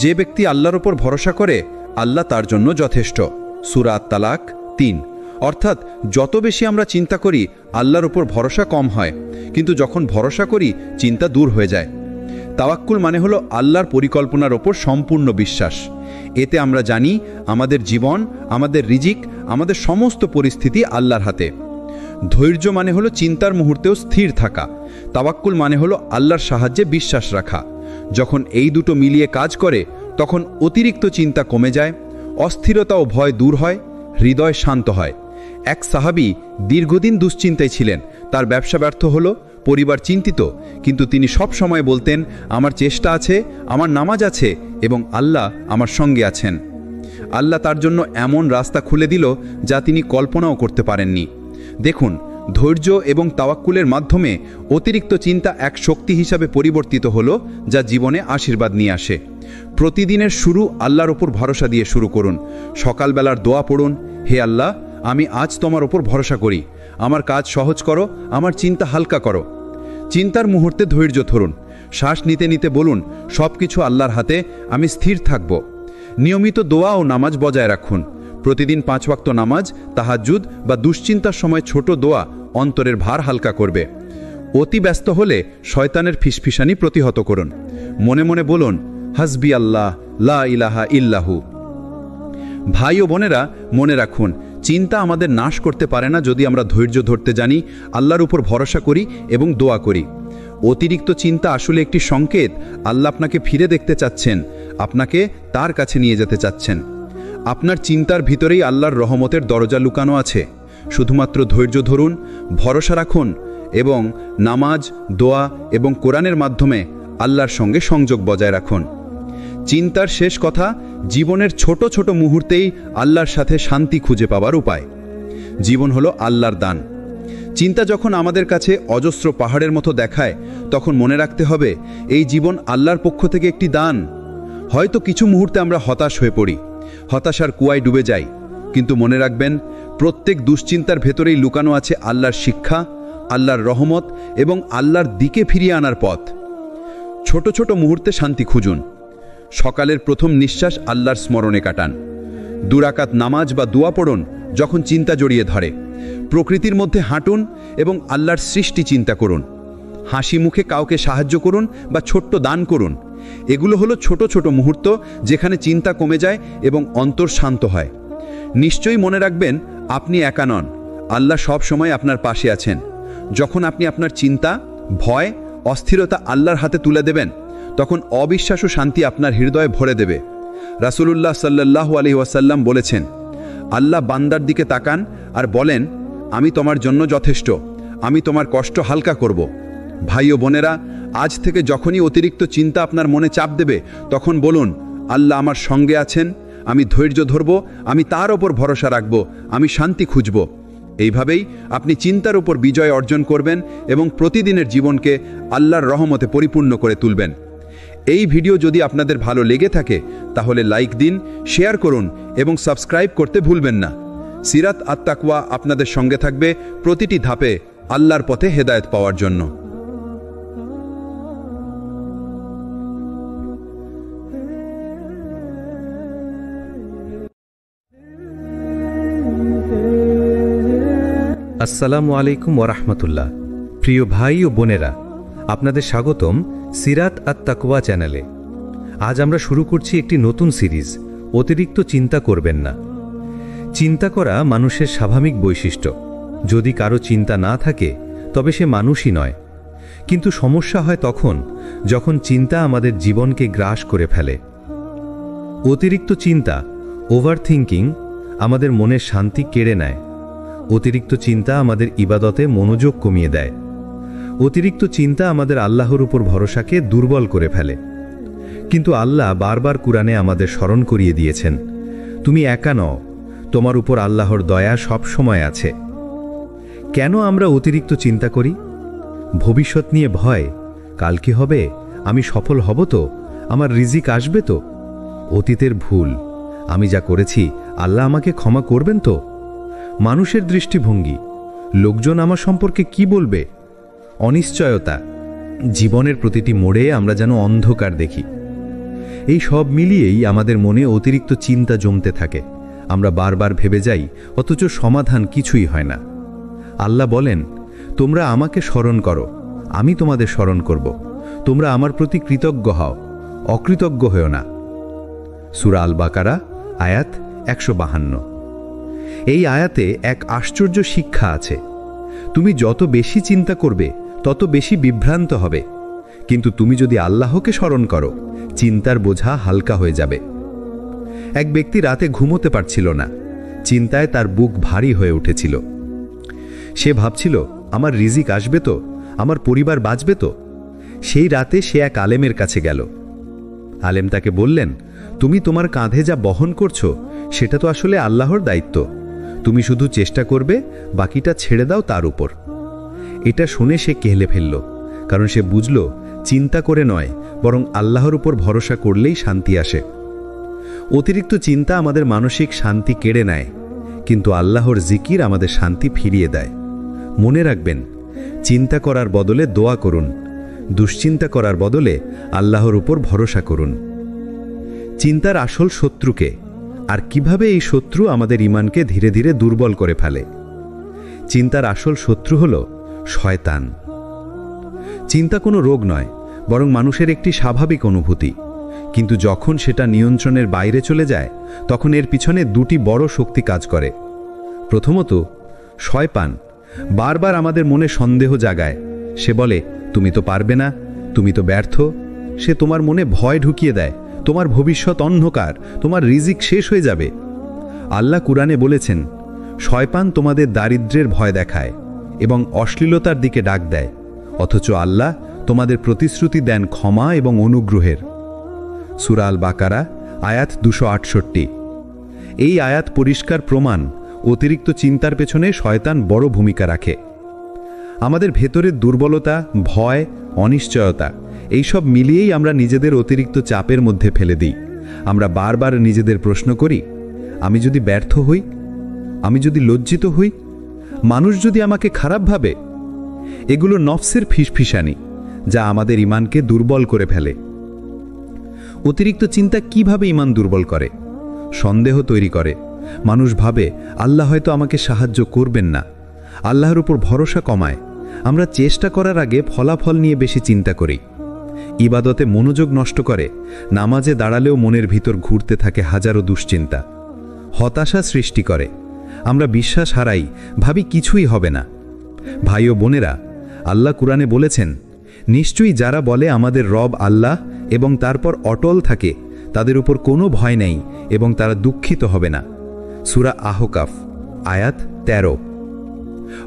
যে ব্যক্তি আল্লাহর ওপর ভরসা করে আল্লাহ তার জন্য যথেষ্ট। সূরা আত-তালাক 3। অর্থাৎ যত বেশি আমরা চিন্তা করি আল্লাহর ওপর ভরসা কম হয়, কিন্তু যখন ভরসা করি চিন্তা দূর হয়ে যায়। তাওয়াক্কুল মানে হলো আল্লাহর পরিকল্পনার ওপর সম্পূর্ণ বিশ্বাস। এতে আমরা জানি আমাদের জীবন, আমাদের রিজিক, আমাদের সমস্ত পরিস্থিতি আল্লাহর হাতে। ধৈর্য মানে হলো চিন্তার মুহূর্তেও স্থির থাকা। তাওয়াক্কুল মানে হলো আল্লাহর সাহায্যে বিশ্বাস রাখা। যখন এই দুটো মিলিয়ে কাজ করে তখন অতিরিক্ত চিন্তা কমে যায়, অস্থিরতা ও ভয় দূর হয়, হৃদয় শান্ত হয়। এক সাহাবী দীর্ঘদিন দুশ্চিন্তায় ছিলেন। তার ব্যবসা ব্যর্থ হলো, পরিবার চিন্তিত, কিন্তু তিনি সব সময় বলতেন, আমার চেষ্টা আছে, আমার নামাজ আছে এবং আল্লাহ আমার সঙ্গে আছেন। আল্লাহ তার জন্য এমন রাস্তা খুলে দিল যা তিনি কল্পনাও করতে পারেননি। দেখুন, ধৈর্য এবং তাওয়াক্কুলের মাধ্যমে অতিরিক্ত চিন্তা এক শক্তি হিসাবে পরিবর্তিত হলো, যা জীবনে আশীর্বাদ নিয়ে আসে। প্রতিদিনের শুরু আল্লাহর ওপর ভরসা দিয়ে শুরু করুন। সকালবেলার দোয়া পড়ুন, হে আল্লাহ, আমি আজ তোমার ওপর ভরসা করি, আমার কাজ সহজ করো, আমার চিন্তা হালকা করো। চিন্তার মুহূর্তে ধৈর্য ধরুন। শ্বাস নিতে নিতে বলুন, সব কিছু আল্লাহর হাতে, আমি স্থির থাকব। নিয়মিত দোয়া ও নামাজ বজায় রাখুন। প্রতিদিন 5 ওয়াক্ত নামাজ, তাহাজ্জুদ বা দুশ্চিন্তার সময় ছোট দোয়া অন্তরের ভার হালকা করবে। অতি ব্যস্ত হলে শয়তানের ফিসফিসানি প্রতিহত করুন। মনে মনে বলুন, হাসবি আল্লাহ, লা ইলাহা ইল্লাহু। ভাই ও বোনেরা, মনে রাখুন, চিন্তা আমাদের নাশ করতে পারে না যদি আমরা ধৈর্য ধরতে জানি, আল্লাহর উপর ভরসা করি এবং দোয়া করি। অতিরিক্ত চিন্তা আসলে একটি সংকেত আল্লাহ আপনাকে ফিরে দেখতে চাচ্ছেন, আপনাকে তার কাছে নিয়ে যেতে চাচ্ছেন। আপনার চিন্তার ভিতরেই আল্লাহর রহমতের দরজা লুকানো আছে। শুধুমাত্র ধৈর্য ধরুন, ভরসা রাখুন এবং নামাজ, দোয়া এবং কোরআনের মাধ্যমে আল্লাহর সঙ্গে সংযোগ বজায় রাখুন। চিন্তার শেষ কথা, জীবনের ছোট ছোট মুহূর্তেই আল্লাহর সাথে শান্তি খুঁজে পাওয়ার উপায়। জীবন হলো আল্লাহর দান। চিন্তা যখন আমাদের কাছে অজস্র পাহাড়ের মতো দেখায়, তখন মনে রাখতে হবে এই জীবন আল্লাহর পক্ষ থেকে একটি দান। হয়তো কিছু মুহূর্তে আমরা হতাশ হয়ে পড়ি, হতাশার কুয়ায় ডুবে যাই, কিন্তু মনে রাখবেন, প্রত্যেক দুশ্চিন্তার ভেতরেই লুকানো আছে আল্লাহর শিক্ষা, আল্লাহর রহমত এবং আল্লাহর দিকে ফিরিয়ে আনার পথ। ছোট ছোট মুহূর্তে শান্তি খুঁজুন। সকালের প্রথম নিঃশ্বাস আল্লাহর স্মরণে কাটান। 2 রাকাত নামাজ বা দোয়া পড়ুন যখন চিন্তা জড়িয়ে ধরে। প্রকৃতির মধ্যে হাঁটুন এবং আল্লাহর সৃষ্টি চিন্তা করুন। হাসি মুখে কাউকে সাহায্য করুন বা ছোট্ট দান করুন। এগুলো হলো ছোট ছোট মুহূর্ত যেখানে চিন্তা কমে যায় এবং অন্তর শান্ত হয়। নিশ্চয়ই মনে রাখবেন, আপনি একা নন, আল্লাহ সব সময় আপনার পাশে আছেন। যখন আপনি আপনার চিন্তা, ভয়, অস্থিরতা আল্লাহর হাতে তুলে দেবেন, তখন অবিশ্বাস ও শান্তি আপনার হৃদয়ে ভরে দেবে। রাসূলুল্লাহ সাল্লাল্লাহু আলাইহি ওয়াসাল্লাম বলেছেন, আল্লাহ বান্দার দিকে তাকান আর বলেন, আমি তোমার জন্য যথেষ্ট, আমি তোমার কষ্ট হালকা করব। ভাই ও বোনেরা, আজ থেকে যখনই অতিরিক্ত চিন্তা আপনার মনে চাপ দেবে, তখন বলুন, আল্লাহ আমার সঙ্গে আছেন, আমি ধৈর্য ধরব, আমি তার ওপর ভরসা রাখব, আমি শান্তি খুঁজব। এইভাবেই আপনি চিন্তার উপর বিজয় অর্জন করবেন এবং প্রতিদিনের জীবনকে আল্লাহর রহমতে পরিপূর্ণ করে তুলবেন। এই ভিডিও যদি আপনাদের ভালো লেগে থাকে তাহলে লাইক দিন, শেয়ার করুন এবং সাবস্ক্রাইব করতে ভুলবেন না। সিরাত আত তাকওয়া আপনাদের সঙ্গে থাকবে প্রতিটি ধাপে আল্লাহর পথে হেদায়েত পাওয়ার জন্য। আসসালামু আলাইকুম ওরহমতুল্লাহ। প্রিয় ভাই ও বোনেরা, আপনাদের স্বাগতম সিরাত আত তাকওয়া চ্যানেলে। আজ আমরা শুরু করছি একটি নতুন সিরিজ, অতিরিক্ত চিন্তা করবেন না। চিন্তা করা মানুষের স্বাভাবিক বৈশিষ্ট্য। যদি কারো চিন্তা না থাকে তবে সে মানুষই নয়। কিন্তু সমস্যা হয় তখন যখন চিন্তা আমাদের জীবনকে গ্রাস করে ফেলে। অতিরিক্ত চিন্তা, ওভার থিঙ্কিং, আমাদের মনের শান্তি কেড়ে নেয়। অতিরিক্ত চিন্তা আমাদের ইবাদতে মনোযোগ কমিয়ে দেয়। অতিরিক্ত চিন্তা আমাদের আল্লাহর উপর ভরসাকে দুর্বল করে ফেলে। কিন্তু আল্লাহ বারবার কুরআনে আমাদের স্মরণ করিয়ে দিয়েছেন, তুমি একা নও, তোমার উপর আল্লাহর দয়া সব সময় আছে। কেন আমরা অতিরিক্ত চিন্তা করি? ভবিষ্যৎ নিয়ে ভয়, কাল কি হবে, আমি সফল হব তো, আমার রিজিক আসবে তো। অতীতের ভুল, আমি যা করেছি আল্লাহ আমাকে ক্ষমা করবেন তো। মানুষের দৃষ্টিভঙ্গি, লোকজন আমার সম্পর্কে কি বলবে। অনিশ্চয়তা, জীবনের প্রতিটি মোড়ে আমরা যেন অন্ধকার দেখি। এই সব মিলিয়েই আমাদের মনে অতিরিক্ত চিন্তা জমতে থাকে। আমরা বারবার ভেবে যাই, অথচ সমাধান কিছুই হয় না। আল্লাহ বলেন, তোমরা আমাকে স্মরণ করো, আমি তোমাদের স্মরণ করব। তোমরা আমার প্রতি কৃতজ্ঞ হও, অকৃতজ্ঞ হও না। সূরা আল বাকারা, আয়াত 152। এই আয়াতে এক আশ্চর্য শিক্ষা আছে। তুমি যত বেশি চিন্তা করবে তত বেশি বিভ্রান্ত হবে, কিন্তু তুমি যদি আল্লাহকে স্মরণ করো, চিন্তার বোঝা হালকা হয়ে যাবে। এক ব্যক্তি রাতে ঘুমোতে পারছিল না। চিন্তায় তার বুক ভারী হয়ে উঠেছিল। সে ভাবছিল, আমার রিজিক আসবে তো, আমার পরিবার বাঁচবে তো। সেই রাতে সে এক আলেমের কাছে গেল। আলেম তাকে বললেন, তুমি তোমার কাঁধে যা বহন করছো সেটা তো আসলে আল্লাহর দায়িত্ব। তুমি শুধু চেষ্টা করবে, বাকিটা ছেড়ে দাও তার উপর। এটা শুনে সে কেঁদে ফেলল, কারণ সে বুঝল চিন্তা করে নয়, বরং আল্লাহর উপর ভরসা করলেই শান্তি আসে। অতিরিক্ত চিন্তা আমাদের মানসিক শান্তি কেড়ে নেয়, কিন্তু আল্লাহর জিকির আমাদের শান্তি ফিরিয়ে দেয়। মনে রাখবেন, চিন্তা করার বদলে দোয়া করুন, দুশ্চিন্তা করার বদলে আল্লাহর উপর ভরসা করুন। চিন্তার আসল শত্রুকে, আর কিভাবে এই শত্রু আমাদের ঈমানকে ধীরে ধীরে দুর্বল করে ফেলে? চিন্তার আসল শত্রু হল শয়তান। চিন্তা কোনো রোগ নয়, বরং মানুষের একটি স্বাভাবিক অনুভূতি। কিন্তু যখন সেটা নিয়ন্ত্রণের বাইরে চলে যায়, তখন এর পিছনে দুটি বড় শক্তি কাজ করে। প্রথমত, শয়তান বারবার আমাদের মনে সন্দেহ জাগায়। সে বলে, তুমি তো পারবে না, তুমি তো ব্যর্থ। সে তোমার মনে ভয় ঢুকিয়ে দেয়, তোমার ভবিষ্যৎ অন্ধকার, তোমার রিজিক শেষ হয়ে যাবে। আল্লাহ কুরআনে বলেছেন, শয়তান তোমাদের দারিদ্র্যের ভয় দেখায় এবং অশ্লীলতার দিকে ডাক দেয়, অথচ আল্লাহ তোমাদের প্রতিশ্রুতি দেন ক্ষমা এবং অনুগ্রহের। সূরা আল বাকারা, আয়াত 268। এই আয়াত পরিষ্কার প্রমাণ, অতিরিক্ত চিন্তার পেছনে শয়তান বড় ভূমিকা রাখে। আমাদের ভেতরের দুর্বলতা, ভয়, অনিশ্চয়তা, এইসব মিলিয়েই আমরা নিজেদের অতিরিক্ত চাপের মধ্যে ফেলে দিই। আমরা বারবার নিজেদের প্রশ্ন করি, আমি যদি ব্যর্থ হই, আমি যদি লজ্জিত হই, মানুষ যদি আমাকে খারাপ ভাবে। এগুলো নফসের ফিসফিসানি, যা আমাদের ঈমানকে দুর্বল করে ফেলে। অতিরিক্ত চিন্তা কিভাবে ঈমান দুর্বল করে? সন্দেহ তৈরি করে। মানুষ ভাবে, আল্লাহ হয়তো আমাকে সাহায্য করবেন না। আল্লাহর উপর ভরসা কমায়। আমরা চেষ্টা করার আগে ফলাফল নিয়ে বেশি চিন্তা করি। ইবাদতে মনোযোগ নষ্ট করে। নামাজে দাঁড়ালেও মনের ভিতর ঘুরতে থাকে হাজারো দুশ্চিন্তা। হতাশা সৃষ্টি করে। আমরা বিশ্বাস হারাই, ভাবি কিছুই হবে না। ভাই ও বোনেরা, আল্লাহ কুরআনে বলেছেন, নিশ্চয়ই যারা বলে আমাদের রব আল্লাহ এবং তারপর অটল থাকে, তাদের উপর কোনো ভয় নেই এবং তারা দুঃখিত হবে না। সূরা আহকাফ, আয়াত 13।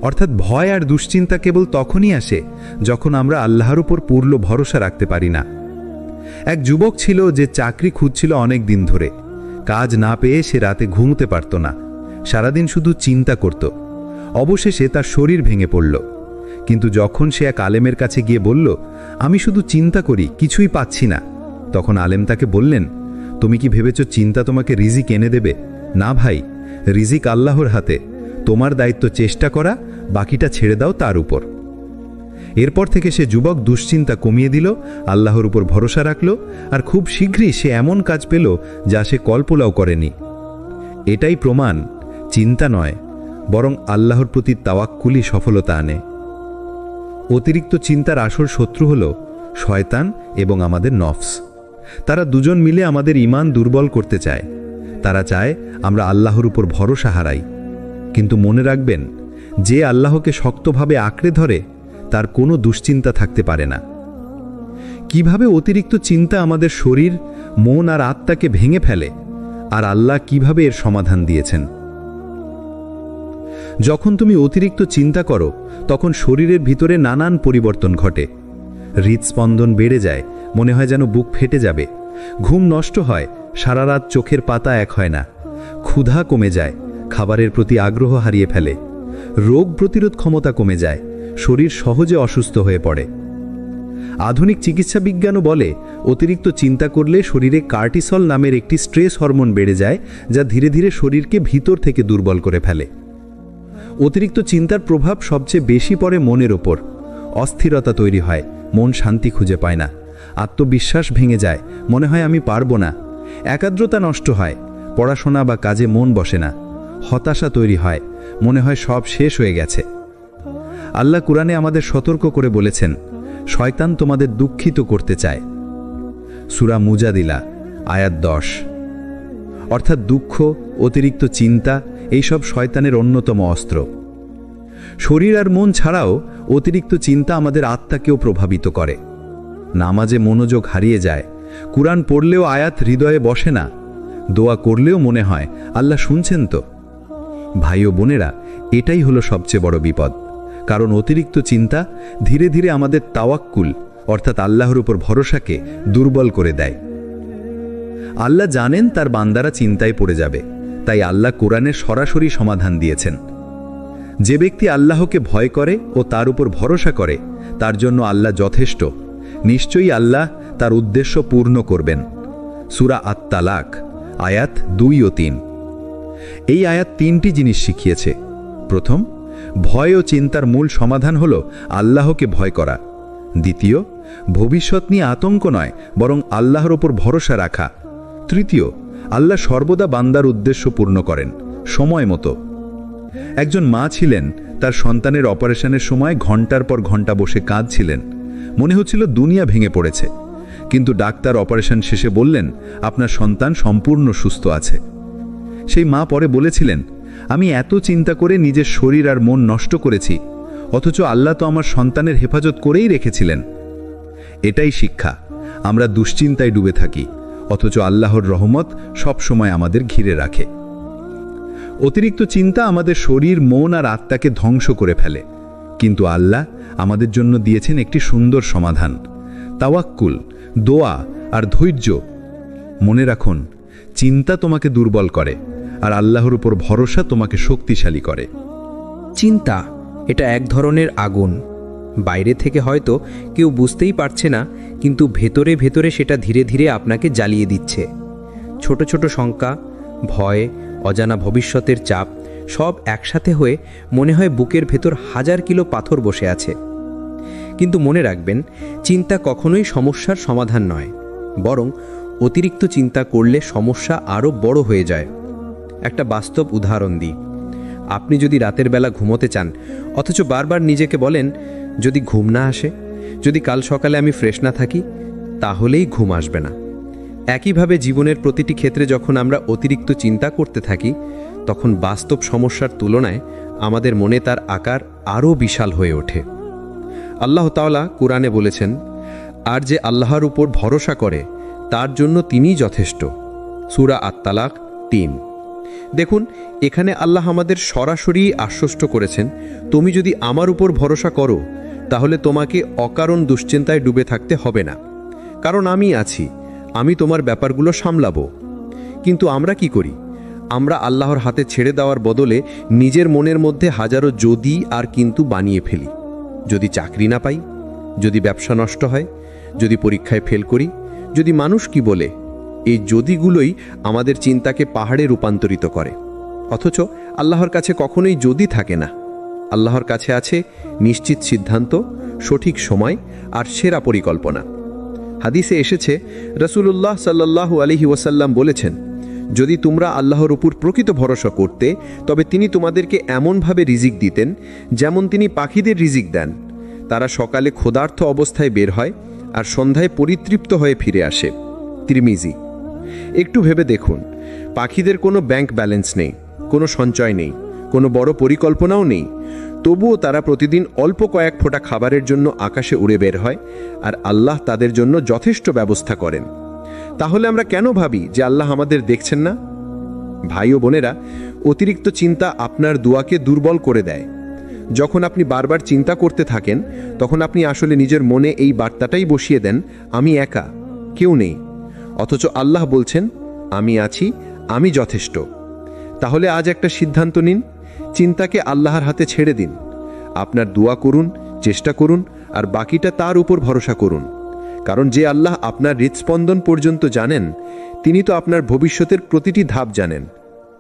অর্থাৎ ভয় আর দুশ্চিন্তা কেবল তখনই আসে যখন আমরা আল্লাহর উপর পূর্ণ ভরসা রাখতে পারি না। এক যুবক ছিল যে চাকরি খুঁজছিল অনেক দিন ধরে। কাজ না পেয়ে সে রাতে ঘুমোতে পারত না, সারাদিন শুধু চিন্তা করত। অবশেষে তার শরীর ভেঙে পড়ল। কিন্তু যখন সে এক আলেমের কাছে গিয়ে বলল, আমি শুধু চিন্তা করি, কিছুই পাচ্ছি না, তখন আলেম তাকে বললেন, তুমি কি ভেবেছ চিন্তা তোমাকে রিজিক এনে দেবে? না ভাই, রিজিক আল্লাহর হাতে, তোমার দায়িত্ব চেষ্টা করা, বাকিটা ছেড়ে দাও তার উপর। এরপর থেকে সে যুবক দুশ্চিন্তা কমিয়ে দিল, আল্লাহর উপর ভরসা রাখল, আর খুব শীঘ্রই সে এমন কাজ পেল যা সে কল্পনাও করেনি। এটাই প্রমাণ, চিন্তা নয় বরং আল্লাহর প্রতি তাওয়াক্কুলই সফলতা আনে। অতিরিক্ত চিন্তার আসল শত্রু হল শয়তান এবং আমাদের নফস। তারা দুজন মিলে আমাদের ঈমান দুর্বল করতে চায়। তারা চায় আমরা আল্লাহর উপর ভরসা হারাই। কিন্তু মনে রাখবেন, যে আল্লাহকে শক্তভাবে আঁকড়ে ধরে তার কোনো দুশ্চিন্তা থাকতে পারে না। কিভাবে অতিরিক্ত চিন্তা আমাদের শরীর, মন আর আত্মাকে ভেঙে ফেলে, আর আল্লাহ কিভাবে এর সমাধান দিয়েছেন। যখন তুমি অতিরিক্ত চিন্তা করো তখন শরীরের ভিতরে নানান পরিবর্তন ঘটে। হৃদস্পন্দন বেড়ে যায়, মনে হয় যেন বুক ফেটে যাবে। ঘুম নষ্ট হয়, সারা রাত চোখের পাতা এক হয় না। ক্ষুধা কমে যায়, খাবারের প্রতি আগ্রহ হারিয়ে ফেলে। রোগ প্রতিরোধ ক্ষমতা কমে যায়, শরীর সহজে অসুস্থ হয়ে পড়ে। আধুনিক চিকিৎসা বিজ্ঞানও বলে, অতিরিক্ত চিন্তা করলে শরীরে কার্টিসল নামের একটি স্ট্রেস হরমোন বেড়ে যায়, যা ধীরে ধীরে শরীরকে ভিতর থেকে দুর্বল করে ফেলে। অতিরিক্ত চিন্তার প্রভাব সবচেয়ে বেশি পড়ে মনের ওপর। অস্থিরতা তৈরি হয়, মন শান্তি খুঁজে পায় না, আত্মবিশ্বাস ভেঙে যায়, মনে হয় আমি পারবো না। একাগ্রতা নষ্ট হয়, পড়াশোনা বা কাজে মন বসে না। হতাশা তৈরি হয়, মনে হয় সব শেষ হয়ে গেছে। আল্লাহ কুরআনে আমাদের সতর্ক করে বলেছেন, শয়তান তোমাদের দুঃখিত করতে চায়। সূরা মুজাদিলা আয়াত 10। অর্থাৎ দুঃখ, অতিরিক্ত চিন্তা এইসব শয়তানের অন্যতম অস্ত্র। শরীর আর মন ছাড়াও অতিরিক্ত চিন্তা আমাদের আত্মাকেও প্রভাবিত করে। নামাজে মনোযোগ হারিয়ে যায়, কুরআন পড়লেও আয়াত হৃদয়ে বসে না, দোয়া করলেও মনে হয় আল্লাহ শুনছেন তো। ভাই ও বোনেরা, এটাই হলো সবচেয়ে বড় বিপদ। কারণ অতিরিক্ত চিন্তা ধীরে ধীরে আমাদের তাওয়াক্কুল অর্থাৎ আল্লাহর উপর ভরসাকে দুর্বল করে দেয়। আল্লাহ জানেন তার বান্দারা চিন্তায় পড়ে যাবে, তাই আল্লাহ কোরআনে সরাসরি সমাধান দিয়েছেন। যে ব্যক্তি আল্লাহকে ভয় করে ও তার উপর ভরসা করে, তার জন্য আল্লাহ যথেষ্ট। নিশ্চয়ই আল্লাহ তার উদ্দেশ্য পূর্ণ করবেন। সূরা আত-তালাক আয়াত 2 ও 3। এই আয়াত 3টি জিনিস শিখিয়েছে। প্রথম, ভয় ও চিন্তার মূল সমাধান হল আল্লাহকে ভয় করা। দ্বিতীয়, ভবিষ্যৎ নিয়ে আতঙ্ক নয় বরং আল্লাহর ওপর ভরসা রাখা। তৃতীয়, আল্লাহ সর্বদা বান্দার উদ্দেশ্য পূর্ণ করেন সময় মতো। একজন মা ছিলেন, তার সন্তানের অপারেশনের সময় ঘন্টার পর ঘন্টা বসে কাঁদছিলেন। মনে হচ্ছিল দুনিয়া ভেঙে পড়েছে। কিন্তু ডাক্তার অপারেশন শেষে বললেন, আপনার সন্তান সম্পূর্ণ সুস্থ আছে। সেই মা পরে বলেছিলেন, আমি এত চিন্তা করে নিজের শরীর আর মন নষ্ট করেছি, অথচ আল্লাহ তো আমার সন্তানের হেফাজত করেই রেখেছিলেন। এটাই শিক্ষা। আমরা দুশ্চিন্তায় ডুবে থাকি, অথচ আল্লাহর রহমত সব সময় আমাদের ঘিরে রাখে। অতিরিক্ত চিন্তা আমাদের শরীর, মন আর আত্মাকে ধ্বংস করে ফেলে। কিন্তু আল্লাহ আমাদের জন্য দিয়েছেন একটি সুন্দর সমাধান, তাওয়াক্কুল, দোয়া আর ধৈর্য। মনে রাখুন, চিন্তা তোমাকে দুর্বল করে আর আল্লাহর উপর ভরসা তোমাকে শক্তিশালী করে। চিন্তা এটা এক ধরনের আগুন। বাইরে থেকে হয়তো কেউ বুঝতেই পারছে না, কিন্তু ভেতরে ভেতরে সেটা ধীরে ধীরে আপনাকে জ্বালিয়ে দিচ্ছে। ছোট ছোট শঙ্কা, ভয়, অজানা ভবিষ্যতের চাপ সব একসাথে হয়ে মনে হয় বুকের ভেতর 1000 কিলো পাথর বসে আছে। কিন্তু মনে রাখবেন, চিন্তা কখনোই সমস্যার সমাধান নয়, বরং অতিরিক্ত চিন্তা করলে সমস্যা আরও বড় হয়ে যায়। একটা বাস্তব উদাহরণ দিই। আপনি যদি রাতের বেলা ঘুমোতে চান, অথচ বারবার নিজেকে বলেন, যদি ঘুম না আসে, যদি কাল সকালে আমি ফ্রেশ না থাকি, তাহলেই ঘুম আসবে না। একইভাবে জীবনের প্রতিটি ক্ষেত্রে যখন আমরা অতিরিক্ত চিন্তা করতে থাকি, তখন বাস্তব সমস্যার তুলনায় আমাদের মনে তার আকার আরও বিশাল হয়ে ওঠে। আল্লাহ তাআলা কুরআনে বলেছেন, আর যে আল্লাহর উপর ভরসা করে তার জন্য তিনিই যথেষ্ট। সূরা আত-তালাক 3। দেখুন, এখানে আল্লাহ আমাদের সরাসরি আশ্বস্ত করেছেন, তুমি যদি আমার উপর ভরসা করো তাহলে তোমাকে অকারণ দুশ্চিন্তায় ডুবে থাকতে হবে না, কারণ আমি আছি, আমি তোমার ব্যাপারগুলো সামলাবো। কিন্তু আমরা কি করি? আমরা আল্লাহর হাতে ছেড়ে দেওয়ার বদলে নিজের মনের মধ্যে হাজারো যদি আর কিন্তু বানিয়ে ফেলি। যদি চাকরি না পাই, যদি ব্যবসা নষ্ট হয়, যদি পরীক্ষায় ফেল করি, যদি মানুষ কি বলে, এই যদিগুলোই আমাদের চিন্তাকে পাহাড়ে রূপান্তরিত করে। অথচ আল্লাহর কাছে কখনোই যদি থাকে না। আল্লাহর কাছে আছে নিশ্চিত সিদ্ধান্ত, সঠিক সময় আর সেরা পরিকল্পনা। হাদিসে এসেছে, রাসূলুল্লাহ সাল্লাল্লাহু আলাইহি ওয়াসাল্লাম বলেছেন, যদি তোমরা আল্লাহর উপর প্রকৃত ভরসা করতে তবে তিনি তোমাদেরকে এমনভাবে রিজিক দিতেন যেমন তিনি পাখিদের রিজিক দেন। তারা সকালে ক্ষুধার্ত অবস্থায় বের হয় আর সন্ধ্যায় পরিতৃপ্ত হয়ে ফিরে আসে। তিরমিজি। একটু ভেবে দেখুন, পাখিদের কোনো ব্যাংক ব্যালেন্স নেই, কোনো সঞ্চয় নেই, কোনো বড় পরিকল্পনাও নেই, তবুও তারা প্রতিদিন অল্প কয়েক ফোঁটা খাবারের জন্য আকাশে উড়ে বের হয় আর আল্লাহ তাদের জন্য যথেষ্ট ব্যবস্থা করেন। তাহলে আমরা কেন ভাবি যে আল্লাহ আমাদের দেখছেন না? ভাই ও বোনেরা, অতিরিক্ত চিন্তা আপনার দোয়াকে দুর্বল করে দেয়। যখন আপনি বারবার চিন্তা করতে থাকেন, তখন আপনি আসলে নিজের মনে এই বার্তাটাই বসিয়ে দেন, আমি একা, কেউ নেই। অথচ আল্লাহ বলছেন, আমি আছি, আমি যথেষ্ট। তাহলে আজ একটা সিদ্ধান্ত নিন, চিন্তাকে আল্লাহর হাতে ছেড়ে দিন। আপনার দোয়া করুন, চেষ্টা করুন আর বাকিটা তার উপর ভরসা করুন। কারণ যে আল্লাহ আপনার হৃৎস্পন্দন পর্যন্ত জানেন, তিনি তো আপনার ভবিষ্যতের প্রতিটি ধাপ জানেন।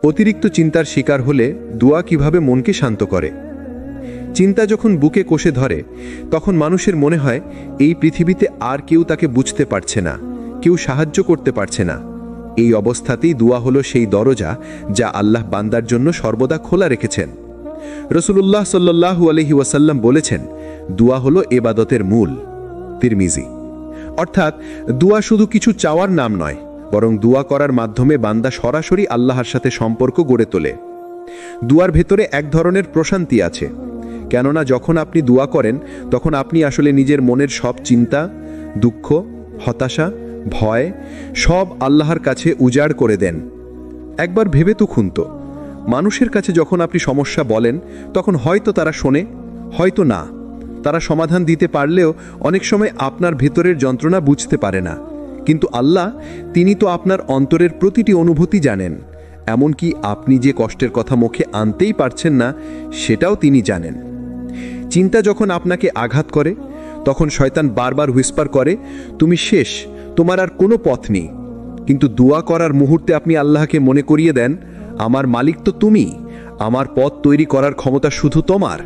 অতিরিক্ত চিন্তার শিকার হলে দোয়া কিভাবে মনকে শান্ত করে। চিন্তা যখন বুকে কষে ধরে, তখন মানুষের মনে হয় এই পৃথিবীতে আর কেউ তাকে বুঝতে পারছে না, কেউ সাহায্য করতে পারছে না। এই অবস্থাতেই দোয়া হলো সেই দরজা যা আল্লাহ বান্দার জন্য সর্বদা খোলা রেখেছেন। রাসূলুল্লাহ সাল্লাল্লাহু আলাইহি ওয়াসাল্লাম বলেছেন, দোয়া হলো ইবাদতের মূল। তিরমিজি। অর্থাৎ দোয়া শুধু কিছু চাওয়ার নাম নয়, বরং দোয়া করার মাধ্যমে বান্দা সরাসরি আল্লাহর সাথে সম্পর্ক গড়ে তোলে। দোয়ার ভেতরে এক ধরনের প্রশান্তি আছে, কেননা যখন আপনি দোয়া করেন তখন আপনি আসলে নিজের মনের সব চিন্তা, দুঃখ, হতাশা, ভয় সব আল্লাহর কাছে উজাড় করে দেন। একবার ভেবে তো খুন তো, মানুষের কাছে যখন আপনি সমস্যা বলেন তখন হয়তো তারা শোনে, হয়তো না। তারা সমাধান দিতে পারলেও অনেক সময় আপনার ভেতরের যন্ত্রণা বুঝতে পারে না। কিন্তু আল্লাহ, তিনি তো আপনার অন্তরের প্রতিটি অনুভূতি জানেন। এমনকি আপনি যে কষ্টের কথা মুখে আনতেই পারছেন না, সেটাও তিনি জানেন। চিন্তা যখন আপনাকে আঘাত করে, তখন শয়তান বারবার হুইসপার করে, তুমি শেষ, তোমার আর কোনো পথ নেই। কিন্তু দোয়া করার মুহূর্তে আপনি আল্লাহকে মনে করিয়ে দেন, আমার মালিক তো তুমি, আমার পথ তৈরি করার ক্ষমতা শুধু তোমার।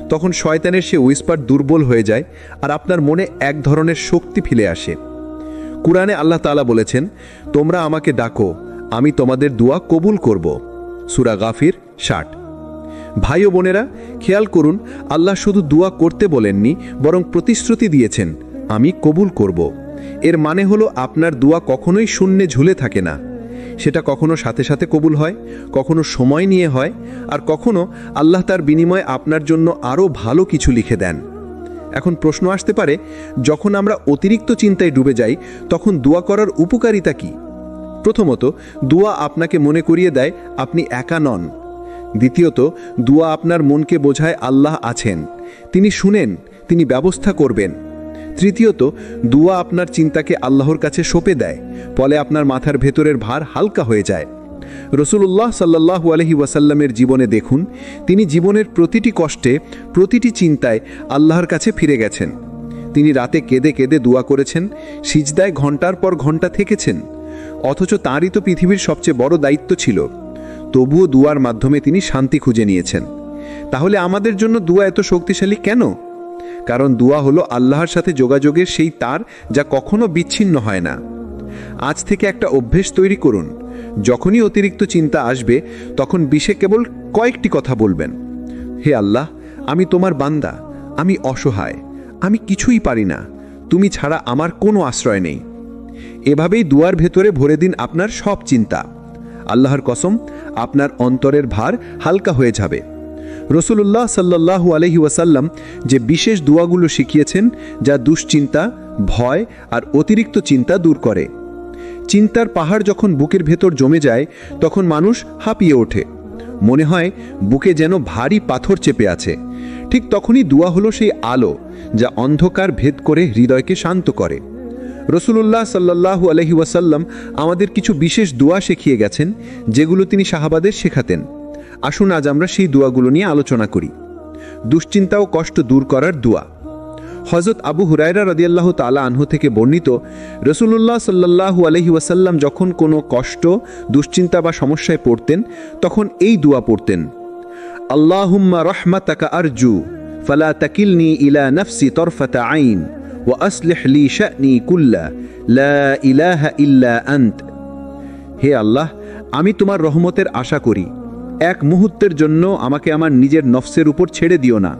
তখন শয়তানের সে হুইসপার দুর্বল হয়ে যায় আর আপনার মনে এক ধরনের শক্তি ফিরে আসে। কুরআনে আল্লাহ তাআলা বলেছেন, তোমরা আমাকে ডাকো, আমি তোমাদের দোয়া কবুল করব। সূরা গাফির 60। ভাই ও বোনেরা, খেয়াল করুন, আল্লাহ শুধু দোয়া করতে বলেননি, বরং প্রতিশ্রুতি দিয়েছেন, আমি কবুল করব। এর মানে হলো আপনার দোয়া কখনোই শূন্যে ঝুলে থাকে না। সেটা কখনো সাথে সাথে কবুল হয়, কখনো সময় নিয়ে হয়, আর কখনো আল্লাহ তার বিনিময়ে আপনার জন্য আরও ভালো কিছু লিখে দেন। এখন প্রশ্ন আসতে পারে, যখন আমরা অতিরিক্ত চিন্তায় ডুবে যাই তখন দোয়া করার উপকারিতা কি? প্রথমত, দোয়া আপনাকে মনে করিয়ে দেয় আপনি একা নন। দ্বিতীয়ত, দোয়া আপনার মনকে বোঝায় আল্লাহ আছেন, তিনি শুনেন, তিনি ব্যবস্থা করবেন। তৃতীয়ত, দোয়া আপনার চিন্তাকে আল্লাহর কাছে সঁপে দেয়, ফলে আপনার মাথার ভেতরের ভার হালকা হয়ে যায়। রাসূলুল্লাহ সাল্লাল্লাহু আলাইহি ওয়াসাল্লামের জীবনে দেখুন, তিনি জীবনের প্রতিটি কষ্টে, প্রতিটি চিন্তায় আল্লাহর কাছে ফিরে গেছেন। তিনি রাতে কেঁদে কেঁদে দোয়া করেছেন, সিজদায় ঘন্টার পর ঘন্টা থেকেছেন। অথচ তাঁরই তো পৃথিবীর সবচেয়ে বড় দায়িত্ব ছিল, তবুও দোয়ার মাধ্যমে তিনি শান্তি খুঁজে নিয়েছেন। তাহলে আমাদের জন্য দোয়া এত শক্তিশালী কেন? কারণ দোয়া হলো আল্লাহর সাথে যোগাযোগের সেই তার যা কখনো বিচ্ছিন্ন হয় না। আজ থেকে একটা অভ্যেস তৈরি করুন, যখনই অতিরিক্ত চিন্তা আসবে তখন বিষে কেবল কয়েকটি কথা বলবেন, হে আল্লাহ, আমি তোমার বান্দা, আমি অসহায়, আমি কিছুই পারি না, তুমি ছাড়া আমার কোনো আশ্রয় নেই। এভাবেই দুয়ার ভেতরে ভরে দিন আপনার সব চিন্তা। আল্লাহর কসম, আপনার অন্তরের ভার হালকা হয়ে যাবে। রাসূলুল্লাহ সাল্লাল্লাহু আলাইহি ওয়াসাল্লাম যে বিশেষ দোয়াগুলো শিখিয়েছেন, যা দুশ্চিন্তা, ভয় আর অতিরিক্ত চিন্তা দূর করে। চিন্তার পাহাড় যখন বুকের ভেতর জমে যায় তখন মানুষ হাঁপিয়ে ওঠে, মনে হয় বুকে যেন ভারী পাথর চেপে আছে। ঠিক তখনই দোয়া হলো সেই আলো যা অন্ধকার ভেদ করে হৃদয়কে শান্ত করে। রসুলুল্লাহ সাল্লাল্লাহু আলাইহি ওয়াসাল্লাম আমাদের কিছু বিশেষ দোয়া শিখিয়ে গেছেন, যেগুলো তিনি সাহাবাদের শেখাতেন। আসুন আজ আমরা সেই দোয়াগুলো নিয়ে আলোচনা করি। দুশ্চিন্তা ও কষ্ট দূর করার দোয়া। হযরত আবু হুরায়রা রাদিয়াল্লাহু তাআলা আনহু থেকে বর্ণিত, রসুলুল্লাহ সাল্লাল্লাহু আলাইহি ওয়াসাল্লাম যখন কোনো কষ্ট, দুশ্চিন্তা বা সমস্যায় পড়তেন, তখন এই দোয়া পড়তেন: আল্লাহুম্মা রাহমাতাকা আরজু ফালা তাকিলনি ইলা নাফসি তরফাতা আইন ওয়া আসলিহ লি শা'নি কুল্লা লা ইলাহা ইল্লা আন্ত। হে আল্লাহ, আমি তোমার রহমতের আশা করি, এক মুহূর্তের জন্য আমাকে আমার নিজের নফসের উপর ছেড়ে দিও না।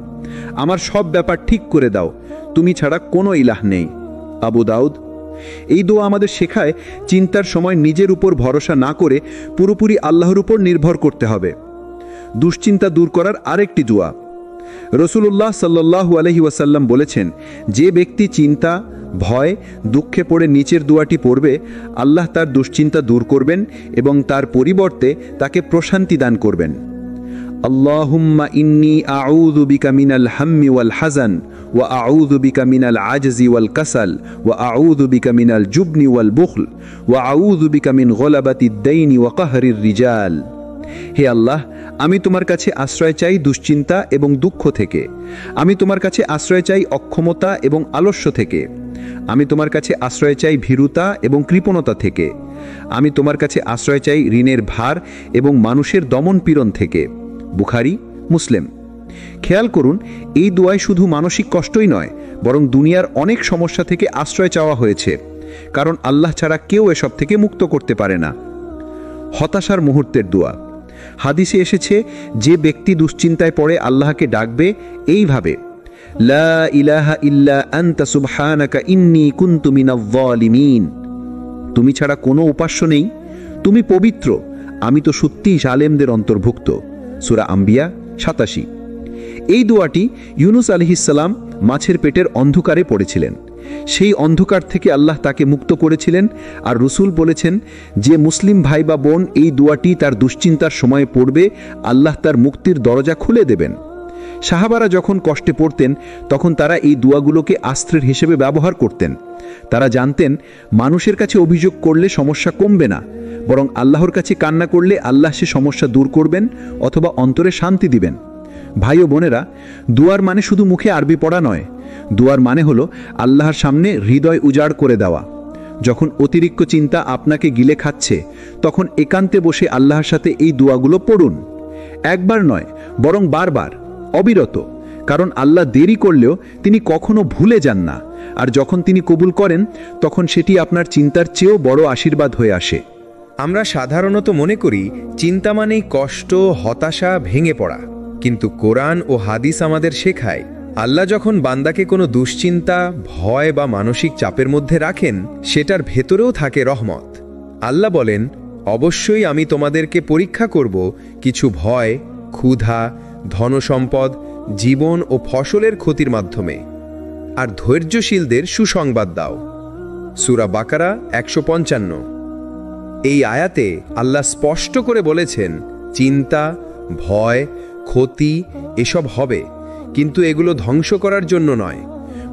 আমার সব ব্যাপার ঠিক করে দাও, তুমি ছাড়া কোনো ইলাহ নেই। আবু দাউদ। এই দোয়া আমাদের শেখায় চিন্তার সময় নিজের উপর ভরসা না করে পুরোপুরি আল্লাহর উপর নির্ভর করতে হবে। দুশ্চিন্তা দূর করার আরেকটি দোয়া। রসুলুল্লাহ সাল্লাল্লাহু আলাইহি ওয়াসাল্লাম বলেছেন, যে ব্যক্তি চিন্তা, ভয়, দুঃখে পড়ে নিচের দোয়াটি পড়বে, আল্লাহ তার দুশ্চিন্তা দূর করবেন এবং তার পরিবর্তে তাকে প্রশান্তি দান করবেন। আল্লাহুম্মা ইন্নী আউযু বিকা মিনাল হাম্মি ওয়াল হাযান ওয়া আউযু বিকা মিনাল আজজি ওয়াল কাসাল ওয়া আউযু বিকা মিনাল জুবনি ওয়াল বুখল ওয়া আউযু বিকা মিন গলাবাতিদ দাইনি ওয়া কাহরির রিজাল। হে আল্লাহ, আমি তোমার কাছে আশ্রয় চাই দুশ্চিন্তা এবং দুঃখ থেকে। আমি তোমার কাছে আশ্রয় চাই অক্ষমতা এবং আলস্য থেকে। আমি তোমার কাছে আশ্রয় চাই ভীরুতা এবং কৃপণতা থেকে। আমি তোমার কাছে আশ্রয় চাই ঋণের ভার এবং মানুষের দমন পীড়ন থেকে। বুখারী, মুসলিম। খেয়াল করুন, এই দোয়ায় শুধু মানসিক কষ্টই নয়, বরং দুনিয়ার অনেক সমস্যা থেকে আশ্রয় চাওয়া হয়েছে, কারণ আল্লাহ ছাড়া কেউ এসব থেকে মুক্ত করতে পারে না। হতাশার মুহূর্তের দোয়া। হাদিসে এসেছে, যে ব্যক্তি দুশ্চিন্তায় পড়ে আল্লাহকে ডাকবে এইভাবে: লা ইলাহা ইল্লা আনতা সুবহানাকা ইন্নী কুনতু মিনাজ জালিমিন। তুমি ছাড়া কোনো উপাস্য নেই, তুমি পবিত্র, আমি তো সত্যিই জালেমদের অন্তর্ভুক্ত। সূরা আম্বিয়া 87। এই দোয়াটি ইউনুস আলাইহিস সালাম মাছের পেটের অন্ধকারে পড়েছিলেন। সেই অন্ধকার থেকে আল্লাহ তাকে মুক্ত করেছিলেন। আর রসুল বলেছেন, যে মুসলিম ভাই বা বোন এই দোয়াটি তার দুশ্চিন্তার সময়ে পড়বে, আল্লাহ তার মুক্তির দরজা খুলে দেবেন। সাহাবারা যখন কষ্টে পড়তেন, তখন তারা এই দোয়াগুলোকে আস্ত্রের হিসেবে ব্যবহার করতেন। তারা জানতেন, মানুষের কাছে অভিযোগ করলে সমস্যা কমবে না, বরং আল্লাহর কাছে কান্না করলে আল্লাহ সে সমস্যা দূর করবেন অথবা অন্তরে শান্তি দিবেন। ভাই ও বোনেরা, দুয়ার মানে শুধু মুখে আরবি পড়া নয়। দুয়ার মানে হলো আল্লাহর সামনে হৃদয় উজাড় করে দেওয়া। যখন অতিরিক্ত চিন্তা আপনাকে গিলে খাচ্ছে, তখন একান্তে বসে আল্লাহর সাথে এই দোয়াগুলো পড়ুন। একবার নয়, বরং বারবার, অবিরত। কারণ আল্লাহ দেরি করলেও তিনি কখনো ভুলে যান না, আর যখন তিনি কবুল করেন, তখন সেটি আপনার চিন্তার চেয়েও বড় আশীর্বাদ হয়ে আসে। আমরা সাধারণত মনে করি চিন্তা মানেই কষ্ট, হতাশা, ভেঙে পড়া। কিন্তু কোরআন ও হাদিস আমাদের শেখায়, আল্লাহ যখন বান্দাকে কোনো দুশ্চিন্তা, ভয় বা মানসিক চাপের মধ্যে রাখেন, সেটার ভেতরেও থাকে রহমত। আল্লাহ বলেন, অবশ্যই আমি তোমাদেরকে পরীক্ষা করব কিছু ভয়, ক্ষুধা, ধনসম্পদ, জীবন ও ফসলের ক্ষতির মাধ্যমে, আর ধৈর্যশীলদের সুসংবাদ দাও। সূরা বাকারা 155। এই আয়াতে আল্লাহ স্পষ্ট করে বলেছেন, চিন্তা, ভয়, ক্ষতি এসব হবে, কিন্তু এগুলো ধ্বংস করার জন্য নয়,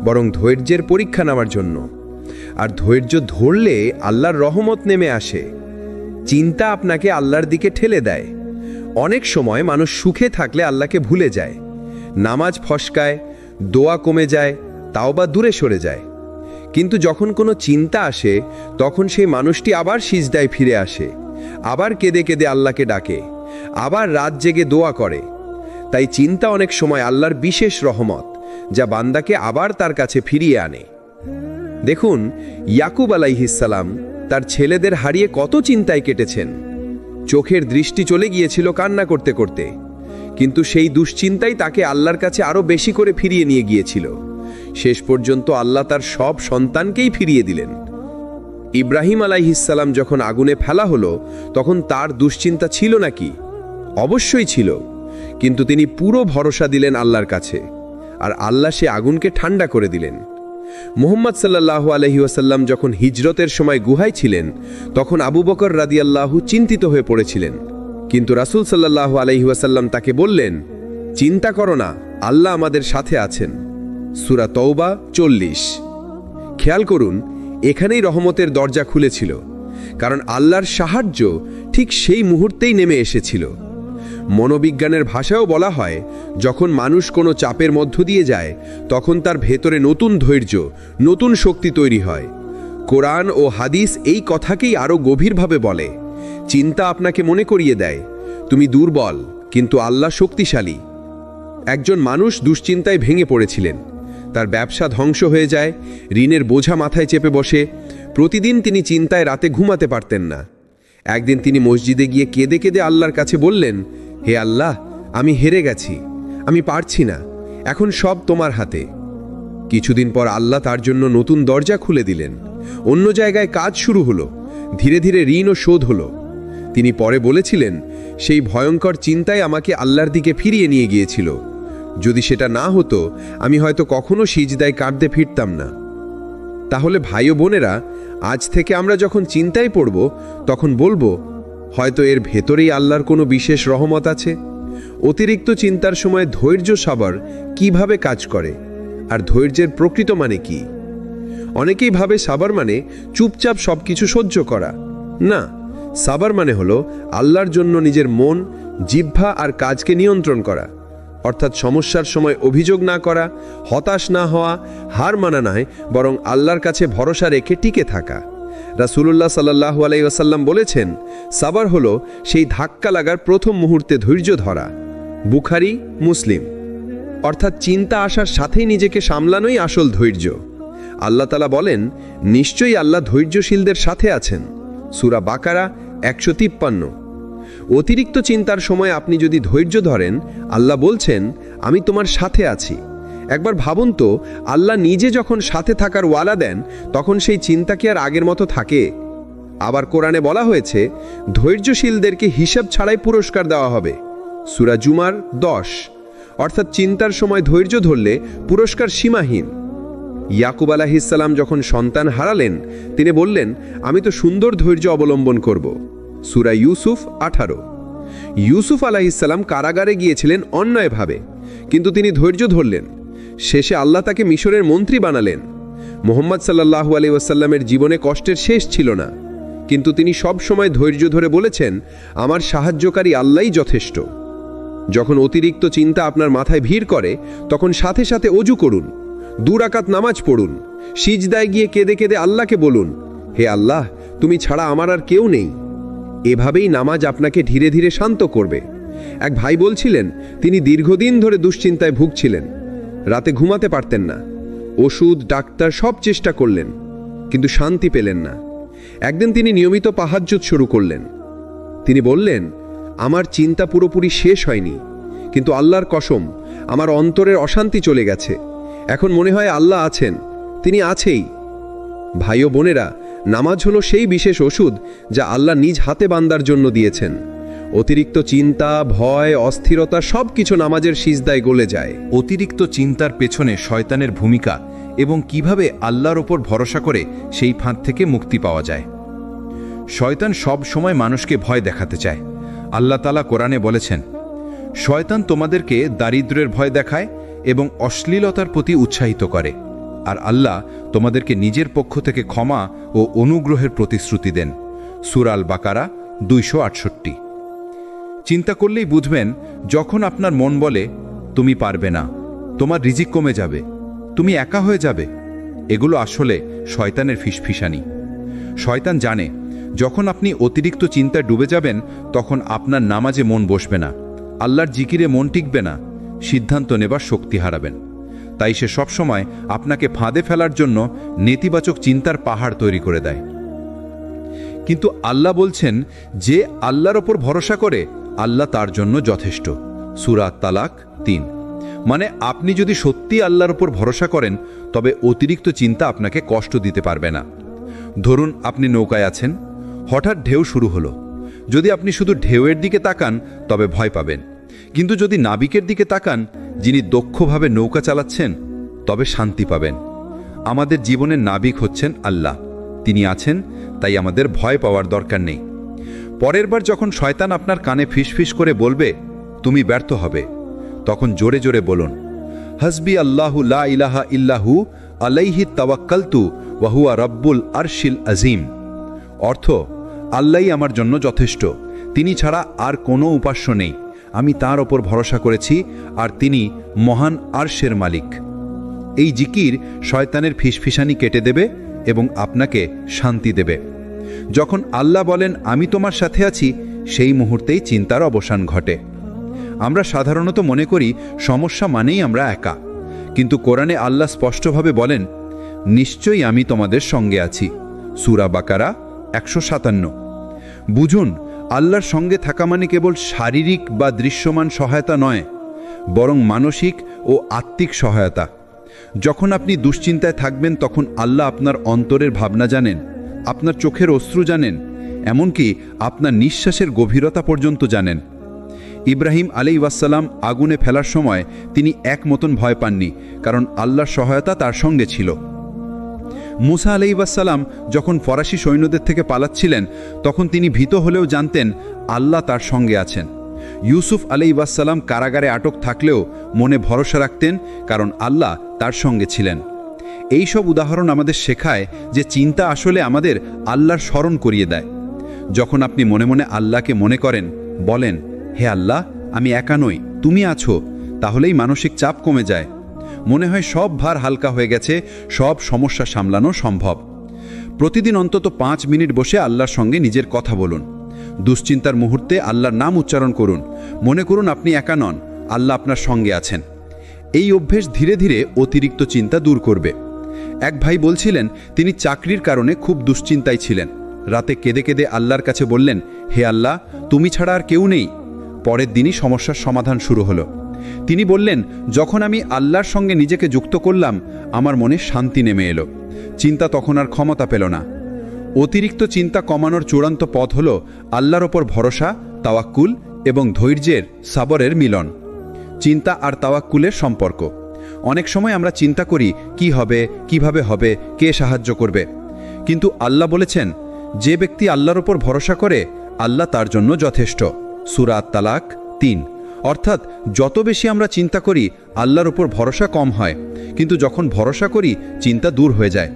বরং ধৈর্যের পরীক্ষা নেওয়ার জন্য। আর ধৈর্য ধরলে আল্লাহর রহমত নেমে আসে। চিন্তা আপনাকে আল্লাহর দিকে ঠেলে দেয়। অনেক সময় মানুষ সুখে থাকলে আল্লাহকে ভুলে যায়, নামাজ ফসকায়, দোয়া কমে যায়, তাওবা দূরে সরে যায়। কিন্তু যখন কোনো চিন্তা আসে, তখন সেই মানুষটি আবার সিজদায় ফিরে আসে, আবার কেঁদে কেঁদে আল্লাহকে ডাকে, আবার রাত জেগে দোয়া করে। তাই চিন্তা অনেক সময় আল্লাহর বিশেষ রহমত, যা বান্দাকে আবার তার কাছে ফিরিয়ে আনে। দেখুন, ইয়াকুব আলাইহিস সালাম তার ছেলেদের হারিয়ে কত চিন্তায় কেটেছেন। চোখের দৃষ্টি চলে গিয়েছিল কান্না করতে করতে, কিন্তু সেই দুশ্চিন্তাই তাকে আল্লাহর কাছে আরো বেশি করে ফিরিয়ে নিয়ে গিয়েছিল। শেষ পর্যন্ত আল্লাহ তার সব সন্তানকেই ফিরিয়ে দিলেন। ইব্রাহিম আলাইহিস সালাম যখন আগুনে ফেলা হলো, তখন তার দুশ্চিন্তা ছিল নাকি? অবশ্যই ছিল, কিন্তু তিনি পুরো ভরসা দিলেন আল্লাহর কাছে, আর আল্লাহ সে আগুনকে ঠান্ডা করে দিলেন। মুহাম্মদ সাল্লাল্লাহু আলাইহি ওয়াসাল্লাম যখন হিজরতের সময় গুহায় ছিলেন, তখন আবু বকর রাদিয়াল্লাহু চিন্তিত হয়ে পড়েছিলেন, কিন্তু রাসূল সাল্লাল্লাহু আলাইহি ওয়াসাল্লাম তাকে বললেন, চিন্তা করো না, আল্লাহ আমাদের সাথে আছেন। সূরা তওবা 40। খেয়াল করুন, এখানেই রহমতের দরজা খুলেছিল, কারণ আল্লাহর সাহায্য ঠিক সেই মুহূর্তেই নেমে এসেছিল। মনোবিজ্ঞানের ভাষাও বলা হয়, যখন মানুষ কোনো চাপের মধ্য দিয়ে যায় তখন তার ভেতরে নতুন ধৈর্য, নতুন শক্তি তৈরি হয়। কোরআন ও হাদিস এই কথাকেই আরও গভীরভাবে বলে। চিন্তা আপনাকে মনে করিয়ে দেয় তুমি দুর্বল, কিন্তু আল্লাহ শক্তিশালী। একজন মানুষ দুশ্চিন্তায় ভেঙে পড়েছিলেন। তার ব্যবসা ধ্বংস হয়ে যায়, ঋণের বোঝা মাথায় চেপে বসে। প্রতিদিন তিনি চিন্তায় রাতে ঘুমাতে পারতেন না। একদিন তিনি মসজিদে গিয়ে কেঁদে কেঁদে আল্লাহর কাছে বললেন, হে আল্লাহ, আমি হেরে গেছি, আমি পারছি না, এখন সব তোমার হাতে। কিছুদিন পর আল্লাহ তার জন্য নতুন দরজা খুলে দিলেন। অন্য জায়গায় কাজ শুরু হলো, ধীরে ধীরে ঋণও শোধ হলো। তিনি পরে বলেছিলেন, সেই ভয়ঙ্কর চিন্তায় আমাকে আল্লাহর দিকে ফিরিয়ে নিয়ে গিয়েছিল। যদি সেটা না হতো, আমি হয়তো কখনো সিজদায় কাঁদতে ফিরতাম না। তাহলে ভাই ও বোনেরা, আজ থেকে আমরা যখন চিন্তায় পড়ব, তখন বলবো, হয়তো এর ভেতরেই আল্লাহর কোনো বিশেষ রহমত আছে। অতিরিক্ত চিন্তার সময় ধৈর্য সাবর কিভাবে কাজ করে, আর ধৈর্যের প্রকৃত মানে কি? অনেকেই ভাবে সাবর মানে চুপচাপ সবকিছু সহ্য করা। না, সাবর মানে হলো আল্লাহর জন্য নিজের মন, জিহ্বা আর কাজকে নিয়ন্ত্রণ করা। অর্থাৎ সমস্যার সময় অভিযোগ না করা, হতাশ না হওয়া, হার মানা নয়, বরং আল্লাহর কাছে ভরসা রেখে টিকে থাকা। রাসূলুল্লাহ সাল্লাল্লাহু আলাইহি ওয়াসাল্লাম বলেছেন, সাবর হলো সেই ধাক্কা লাগার প্রথম মুহূর্তে ধৈর্য ধরা। বুখারী, মুসলিম। অর্থাৎ চিন্তা আসার সাথেই নিজেকে সামলানোই আসল ধৈর্য। আল্লাহ তাআলা বলেন, নিশ্চয়ই আল্লাহ ধৈর্যশীলদের সাথে আছেন। সূরা বাকারা 153। অতিরিক্ত চিন্তার সময় আপনি যদি ধৈর্য ধরেন, আল্লাহ বলছেন, আমি তোমার সাথে আছি। একবার ভাবুন তো, আল্লাহ নিজে যখন সাথে থাকার ওয়াদা দেন, তখন সেই চিন্তা কি আর আগের মতো থাকে? আবার কোরআনে বলা হয়েছে, ধৈর্যশীলদেরকে হিসাব ছাড়াই পুরস্কার দেওয়া হবে। সূরা জুমার 10। অর্থাৎ চিন্তার সময় ধৈর্য ধরলে পুরস্কার সীমাহীন। ইয়াকুব আলাইহিস সালাম যখন সন্তান হারালেন, তিনি বললেন, আমি তো সুন্দর ধৈর্য অবলম্বন করব। সূরা ইউসুফ 18। ইউসুফ আলাইহিস সালাম কারাগারে গিয়েছিলেন অন্যায়ভাবে, কিন্তু তিনি ধৈর্য ধরলেন। শেষে আল্লাহ তাকে মিশরের মন্ত্রী বানালেন। মুহাম্মদ সাল্লাল্লাহু আলাইহি ওয়াসাল্লামের জীবনে কষ্টের শেষ ছিল না, কিন্তু তিনি সব সময় ধৈর্য ধরে বলেছেন, আমার সাহায্যকারী আল্লাহই যথেষ্ট। যখন অতিরিক্ত চিন্তা আপনার মাথায় ভিড় করে, তখন সাথে সাথে ওযু করুন, 2 রাকাত নামাজ পড়ুন, সিজদায় গিয়ে কেঁদে কেঁদে আল্লাহকে বলুন, হে আল্লাহ, তুমি ছাড়া আমার আর কেউ নেই। এভাবেই নামাজ আপনাকে ধীরে ধীরে শান্ত করবে। এক ভাই বলছিলেন, তিনি দীর্ঘদিন ধরে দুশ্চিন্তায় ভুগছিলেন, রাতে ঘুমাতে পারতেন না, ওষুধ, ডাক্তার সব চেষ্টা করলেন, কিন্তু শান্তি পেলেন না। একদিন তিনি নিয়মিত তাহাজ্জুদ শুরু করলেন। তিনি বললেন, আমার চিন্তা পুরোপুরি শেষ হয়নি, কিন্তু আল্লাহর কসম, আমার অন্তরের অশান্তি চলে গেছে। এখন মনে হয় আল্লাহ আছেন, তিনি আছেই। ভাই ও বোনেরা, নামাজ হলো সেই বিশেষ ওষুধ যা আল্লাহ নিজ হাতে বান্দার জন্য দিয়েছেন। অতিরিক্ত চিন্তা, ভয়, অস্থিরতা সবকিছু নামাজের সিজদায় গলে যায়। অতিরিক্ত চিন্তার পেছনে শয়তানের ভূমিকা এবং কিভাবে আল্লাহর ওপর ভরসা করে সেই ফাঁদ থেকে মুক্তি পাওয়া যায়। শয়তান সব সময় মানুষকে ভয় দেখাতে চায়। আল্লাহ তাআলা কোরআনে বলেছেন, শয়তান তোমাদেরকে দারিদ্র্যের ভয় দেখায় এবং অশ্লীলতার প্রতি উৎসাহিত করে, আর আল্লাহ তোমাদেরকে নিজের পক্ষ থেকে ক্ষমা ও অনুগ্রহের প্রতিশ্রুতি দেন। সূরা আল বাকারা 268। চিন্তা করলেই বুঝবেন, যখন আপনার মন বলে তুমি পারবে না, তোমার রিজিক কমে যাবে, তুমি একা হয়ে যাবে, এগুলো আসলে শয়তানের ফিসফিসানি। শয়তান জানে, যখন আপনি অতিরিক্ত চিন্তায় ডুবে যাবেন, তখন আপনার নামাজে মন বসবে না, আল্লাহর জিকিরে মন টিকবে না, সিদ্ধান্ত নেবার শক্তি হারাবেন। তাই সে সবসময় আপনাকে ফাঁদে ফেলার জন্য নেতিবাচক চিন্তার পাহাড় তৈরি করে দেয়। কিন্তু আল্লাহ বলছেন, যে আল্লাহর ওপর ভরসা করে, আল্লাহ তার জন্য যথেষ্ট। সূরা তালাক 3। মানে আপনি যদি সত্যি আল্লাহর ওপর ভরসা করেন, তবে অতিরিক্ত চিন্তা আপনাকে কষ্ট দিতে পারবে না। ধরুন আপনি নৌকায় আছেন, হঠাৎ ঢেউ শুরু হলো। যদি আপনি শুধু ঢেউয়ের দিকে তাকান, তবে ভয় পাবেন। কিন্তু যদি নাবিকের দিকে তাকান, যিনি দক্ষভাবে নৌকা চালাচ্ছেন, তবে শান্তি পাবেন। আমাদের জীবনের নাবিক হচ্ছেন আল্লাহ, তিনি আছেন, তাই আমাদের ভয় পাওয়ার দরকার নেই। পরের বার যখন শয়তান আপনার কানে ফিসফিস করে বলবে তুমি ব্যর্থ হবে, তখন জোরে জোরে বলুন, হাসবি আল্লাহু লা ইলাহা ইল্লাহু আলাইহি তাওয়াক্কালতু ওয়াহুয়া রব্বুল আরশিল আজিম। অর্থ, আল্লাহই আমার জন্য যথেষ্ট, তিনি ছাড়া আর কোনো উপাস্য নেই, আমি তার ওপর ভরসা করেছি, আর তিনি মহান আরশের মালিক। এই জিকির শয়তানের ফিসফিসানি কেটে দেবে এবং আপনাকে শান্তি দেবে। যখন আল্লাহ বলেন আমি তোমার সাথে আছি, সেই মুহূর্তেই চিন্তার অবসান ঘটে। আমরা সাধারণত মনে করি সমস্যা মানেই আমরা একা, কিন্তু কোরআনে আল্লাহ স্পষ্টভাবে বলেন, নিশ্চয়ই আমি তোমাদের সঙ্গে আছি। সূরা বাকারা 157। বুঝুন, আল্লাহর সঙ্গে থাকা মানে কেবল শারীরিক বা দৃশ্যমান সহায়তা নয়, বরং মানসিক ও আত্মিক সহায়তা। যখন আপনি দুশ্চিন্তায় থাকবেন, তখন আল্লাহ আপনার অন্তরের ভাবনা জানেন, আপনার চোখের অশ্রু জানেন, এমনকি আপনার নিঃশ্বাসের গভীরতা পর্যন্ত জানেন। ইব্রাহিম আলাইহিসসালাম আগুনে ফেলার সময় তিনি এক মতন ভয় পাননি, কারণ আল্লাহর সহায়তা তার সঙ্গে ছিল। মুসা আলাইহিসসালাম যখন ফরাসি সৈন্যদের থেকে পালাচ্ছিলেন, তখন তিনি ভীত হলেও জানতেন আল্লাহ তার সঙ্গে আছেন। ইউসুফ আলাইহিসসালাম কারাগারে আটক থাকলেও মনে ভরসা রাখতেন, কারণ আল্লাহ তার সঙ্গে ছিলেন। এই সব উদাহরণ আমাদের শেখায় যে চিন্তা আসলে আমাদের আল্লাহর স্মরণ করিয়ে দেয়। যখন আপনি মনে মনে আল্লাহকে মনে করেন, বলেন, হে আল্লাহ, আমি একা নই, তুমি আছো, তাহলেই মানসিক চাপ কমে যায়। মনে হয় সব ভার হালকা হয়ে গেছে, সব সমস্যা সামলানো সম্ভব। প্রতিদিন অন্তত 5 মিনিট বসে আল্লাহর সঙ্গে নিজের কথা বলুন। দুশ্চিন্তার মুহূর্তে আল্লাহর নাম উচ্চারণ করুন। মনে করুন আপনি একা নন, আল্লাহ আপনার সঙ্গে আছেন। এই অভ্যেস ধীরে ধীরে অতিরিক্ত চিন্তা দূর করবে। এক ভাই বলছিলেন তিনি চাকরির কারণে খুব দুশ্চিন্তায় ছিলেন। রাতে কেঁদে কেঁদে আল্লাহর কাছে বললেন, হে আল্লাহ, তুমি ছাড়া আর কেউ নেই। পরের দিনই সমস্যার সমাধান শুরু হলো। তিনি বললেন, যখন আমি আল্লাহর সঙ্গে নিজেকে যুক্ত করলাম, আমার মনে শান্তি নেমে এলো। চিন্তা তখন আর ক্ষমতা পেল না। অতিরিক্ত চিন্তা কমানোর চূড়ান্ত পথ হল আল্লাহর ওপর ভরসা, তাওয়াক্কুল এবং ধৈর্যের সাবরের মিলন। চিন্তা আর তাওয়াক্কুলের সম্পর্ক। অনেক সময় আমরা চিন্তা করি কি হবে, কিভাবে হবে, কে সাহায্য করবে। কিন্তু আল্লাহ বলেছেন, যে ব্যক্তি আল্লাহর ওপর ভরসা করে, আল্লাহ তার জন্য যথেষ্ট। সূরা আত-তালাক 3। অর্থাৎ যত বেশি আমরা চিন্তা করি, আল্লাহর ওপর ভরসা কম হয়, কিন্তু যখন ভরসা করি, চিন্তা দূর হয়ে যায়।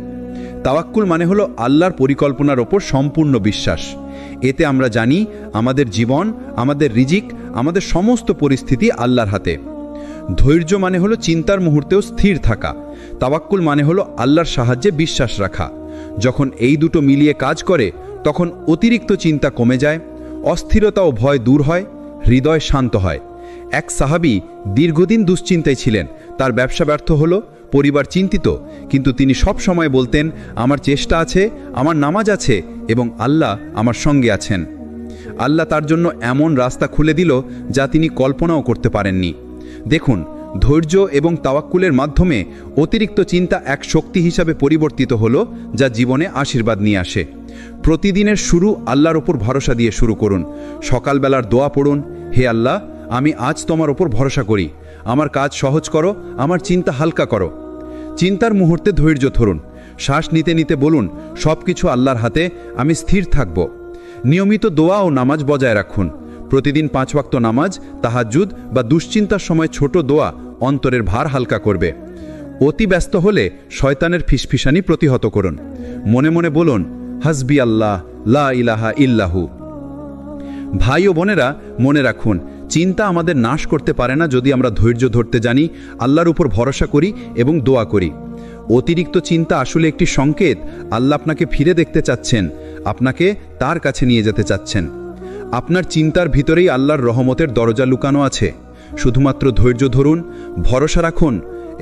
তাওয়াক্কুল মানে হলো আল্লাহর পরিকল্পনার ওপর সম্পূর্ণ বিশ্বাস। এতে আমরা জানি আমাদের জীবন, আমাদের রিজিক, আমাদের সমস্ত পরিস্থিতি আল্লাহর হাতে। ধৈর্য মানে হলো চিন্তার মুহূর্তেও স্থির থাকা। তাওয়াক্কুল মানে হলো আল্লাহর সাহায্যে বিশ্বাস রাখা। যখন এই দুটো মিলিয়ে কাজ করে, তখন অতিরিক্ত চিন্তা কমে যায়, অস্থিরতা ও ভয় দূর হয়, হৃদয় শান্ত হয়। এক সাহাবী দীর্ঘদিন দুশ্চিন্তায় ছিলেন। তার ব্যবসা ব্যর্থ হলো, পরিবার চিন্তিত, কিন্তু তিনি সব সময় বলতেন, আমার চেষ্টা আছে, আমার নামাজ আছে এবং আল্লাহ আমার সঙ্গে আছেন। আল্লাহ তার জন্য এমন রাস্তা খুলে দিল যা তিনি কল্পনাও করতে পারেননি। দেখুন, ধৈর্য এবং তাওয়াক্কুলের মাধ্যমে অতিরিক্ত চিন্তা এক শক্তি হিসাবে পরিবর্তিত হলো, যা জীবনে আশীর্বাদ নিয়ে আসে। প্রতিদিনের শুরু আল্লাহর ওপর ভরসা দিয়ে শুরু করুন। সকালবেলার দোয়া পড়ুন, হে আল্লাহ, আমি আজ তোমার ওপর ভরসা করি, আমার কাজ সহজ করো, আমার চিন্তা হালকা করো। চিন্তার মুহূর্তে ধৈর্য ধরুন। শ্বাস নিতে নিতে বলুন, সব কিছু আল্লাহর হাতে, আমি স্থির থাকব। নিয়মিত দোয়া ও নামাজ বজায় রাখুন। প্রতিদিন 5 ওয়াক্ত নামাজ, তাহাজ্জুদ বা দুশ্চিন্তার সময় ছোট দোয়া অন্তরের ভার হালকা করবে। অতি ব্যস্ত হলে শয়তানের ফিসফিসানি প্রতিহত করুন। মনে মনে বলুন, হাসবি আল্লাহ, লা ইলাহা ইল্লাহু। ভাই ও বোনেরা, মনে রাখুন, চিন্তা আমাদের নাশ করতে পারে না যদি আমরা ধৈর্য ধরতে জানি, আল্লাহর উপর ভরসা করি এবং দোয়া করি। অতিরিক্ত চিন্তা আসলে একটি সংকেত, আল্লাহ আপনাকে ফিরে দেখতে চাচ্ছেন, আপনাকে তার কাছে নিয়ে যেতে চাচ্ছেন। আপনার চিন্তার ভিতরেই আল্লাহর রহমতের দরজা লুকানো আছে। শুধুমাত্র ধৈর্য ধরুন, ভরসা রাখুন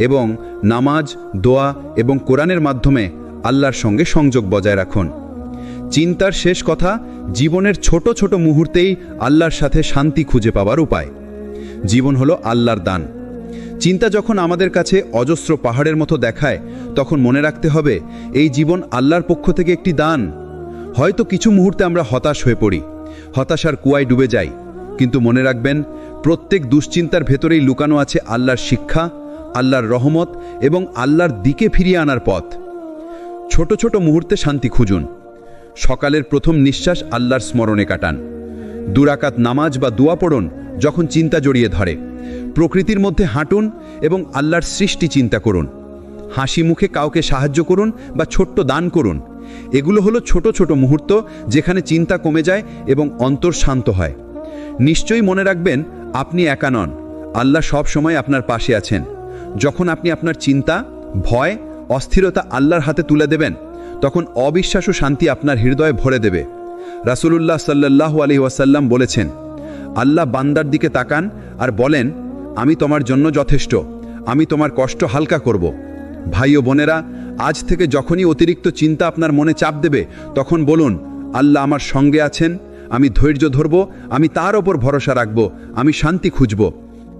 এবং নামাজ, দোয়া এবং কোরআনের মাধ্যমে আল্লাহর সঙ্গে সংযোগ বজায় রাখুন। চিন্তার শেষ কথা, জীবনের ছোট ছোট মুহূর্তেই আল্লাহর সাথে শান্তি খুঁজে পাওয়ার উপায়। জীবন হলো আল্লাহর দান। চিন্তা যখন আমাদের কাছে অজস্র পাহাড়ের মতো দেখায়, তখন মনে রাখতে হবে, এই জীবন আল্লাহর পক্ষ থেকে একটি দান। হয়তো কিছু মুহূর্তে আমরা হতাশ হয়ে পড়ি, হতাশার কুয়ায় ডুবে যাই, কিন্তু মনে রাখবেন, প্রত্যেক দুশ্চিন্তার ভেতরেই লুকানো আছে আল্লাহর শিক্ষা, আল্লাহর রহমত এবং আল্লাহর দিকে ফিরিয়ে আনার পথ। ছোট ছোট মুহূর্তে শান্তি খুঁজুন। সকালের প্রথম নিঃশ্বাস আল্লাহর স্মরণে কাটান। 2 রাকাত নামাজ বা দোয়া পড়ুন যখন চিন্তা জড়িয়ে ধরে। প্রকৃতির মধ্যে হাঁটুন এবং আল্লাহর সৃষ্টি চিন্তা করুন। হাসি মুখে কাউকে সাহায্য করুন বা ছোট্ট দান করুন। এগুলো হলো ছোট ছোট মুহূর্ত যেখানে চিন্তা কমে যায় এবং অন্তর শান্ত হয়। নিশ্চয়ই মনে রাখবেন, আপনি একা নন। আল্লাহ সব সময় আপনার পাশে আছেন। যখন আপনি আপনার চিন্তা, ভয়, অস্থিরতা আল্লাহর হাতে তুলে দেবেন, তখন অবিশ্বাস ও শান্তি আপনার হৃদয়ে ভরে দেবে। রাসূলুল্লাহ সাল্লাল্লাহু আলাইহি ওয়াসাল্লাম বলেছেন, আল্লাহ বান্দার দিকে তাকান আর বলেন, আমি তোমার জন্য যথেষ্ট, আমি তোমার কষ্ট হালকা করব। ভাই ও বোনেরা, আজ থেকে যখনই অতিরিক্ত চিন্তা আপনার মনে চাপ দেবে, তখন বলুন, আল্লাহ আমার সঙ্গে আছেন, আমি ধৈর্য ধরব, আমি তার ওপর ভরসা রাখব, আমি শান্তি খুঁজব।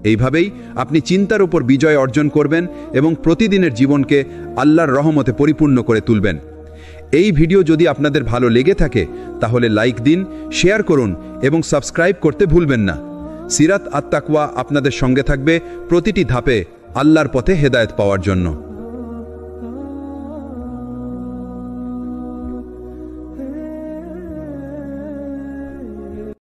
এইভাবেই আপনি চিন্তার উপর বিজয় অর্জন করবেন এবং প্রতিদিনের জীবনকে আল্লাহর রহমতে পরিপূর্ণ করে তুলবেন। এই ভিডিও যদি আপনাদের ভালো লেগে থাকে তাহলে লাইক দিন, শেয়ার করুন এবং সাবস্ক্রাইব করতে ভুলবেন না। সিরাত আত তাকওয়া আপনাদের সঙ্গে থাকবে প্রতিটি ধাপে আল্লাহর পথে হেদায়েত পাওয়ার জন্য।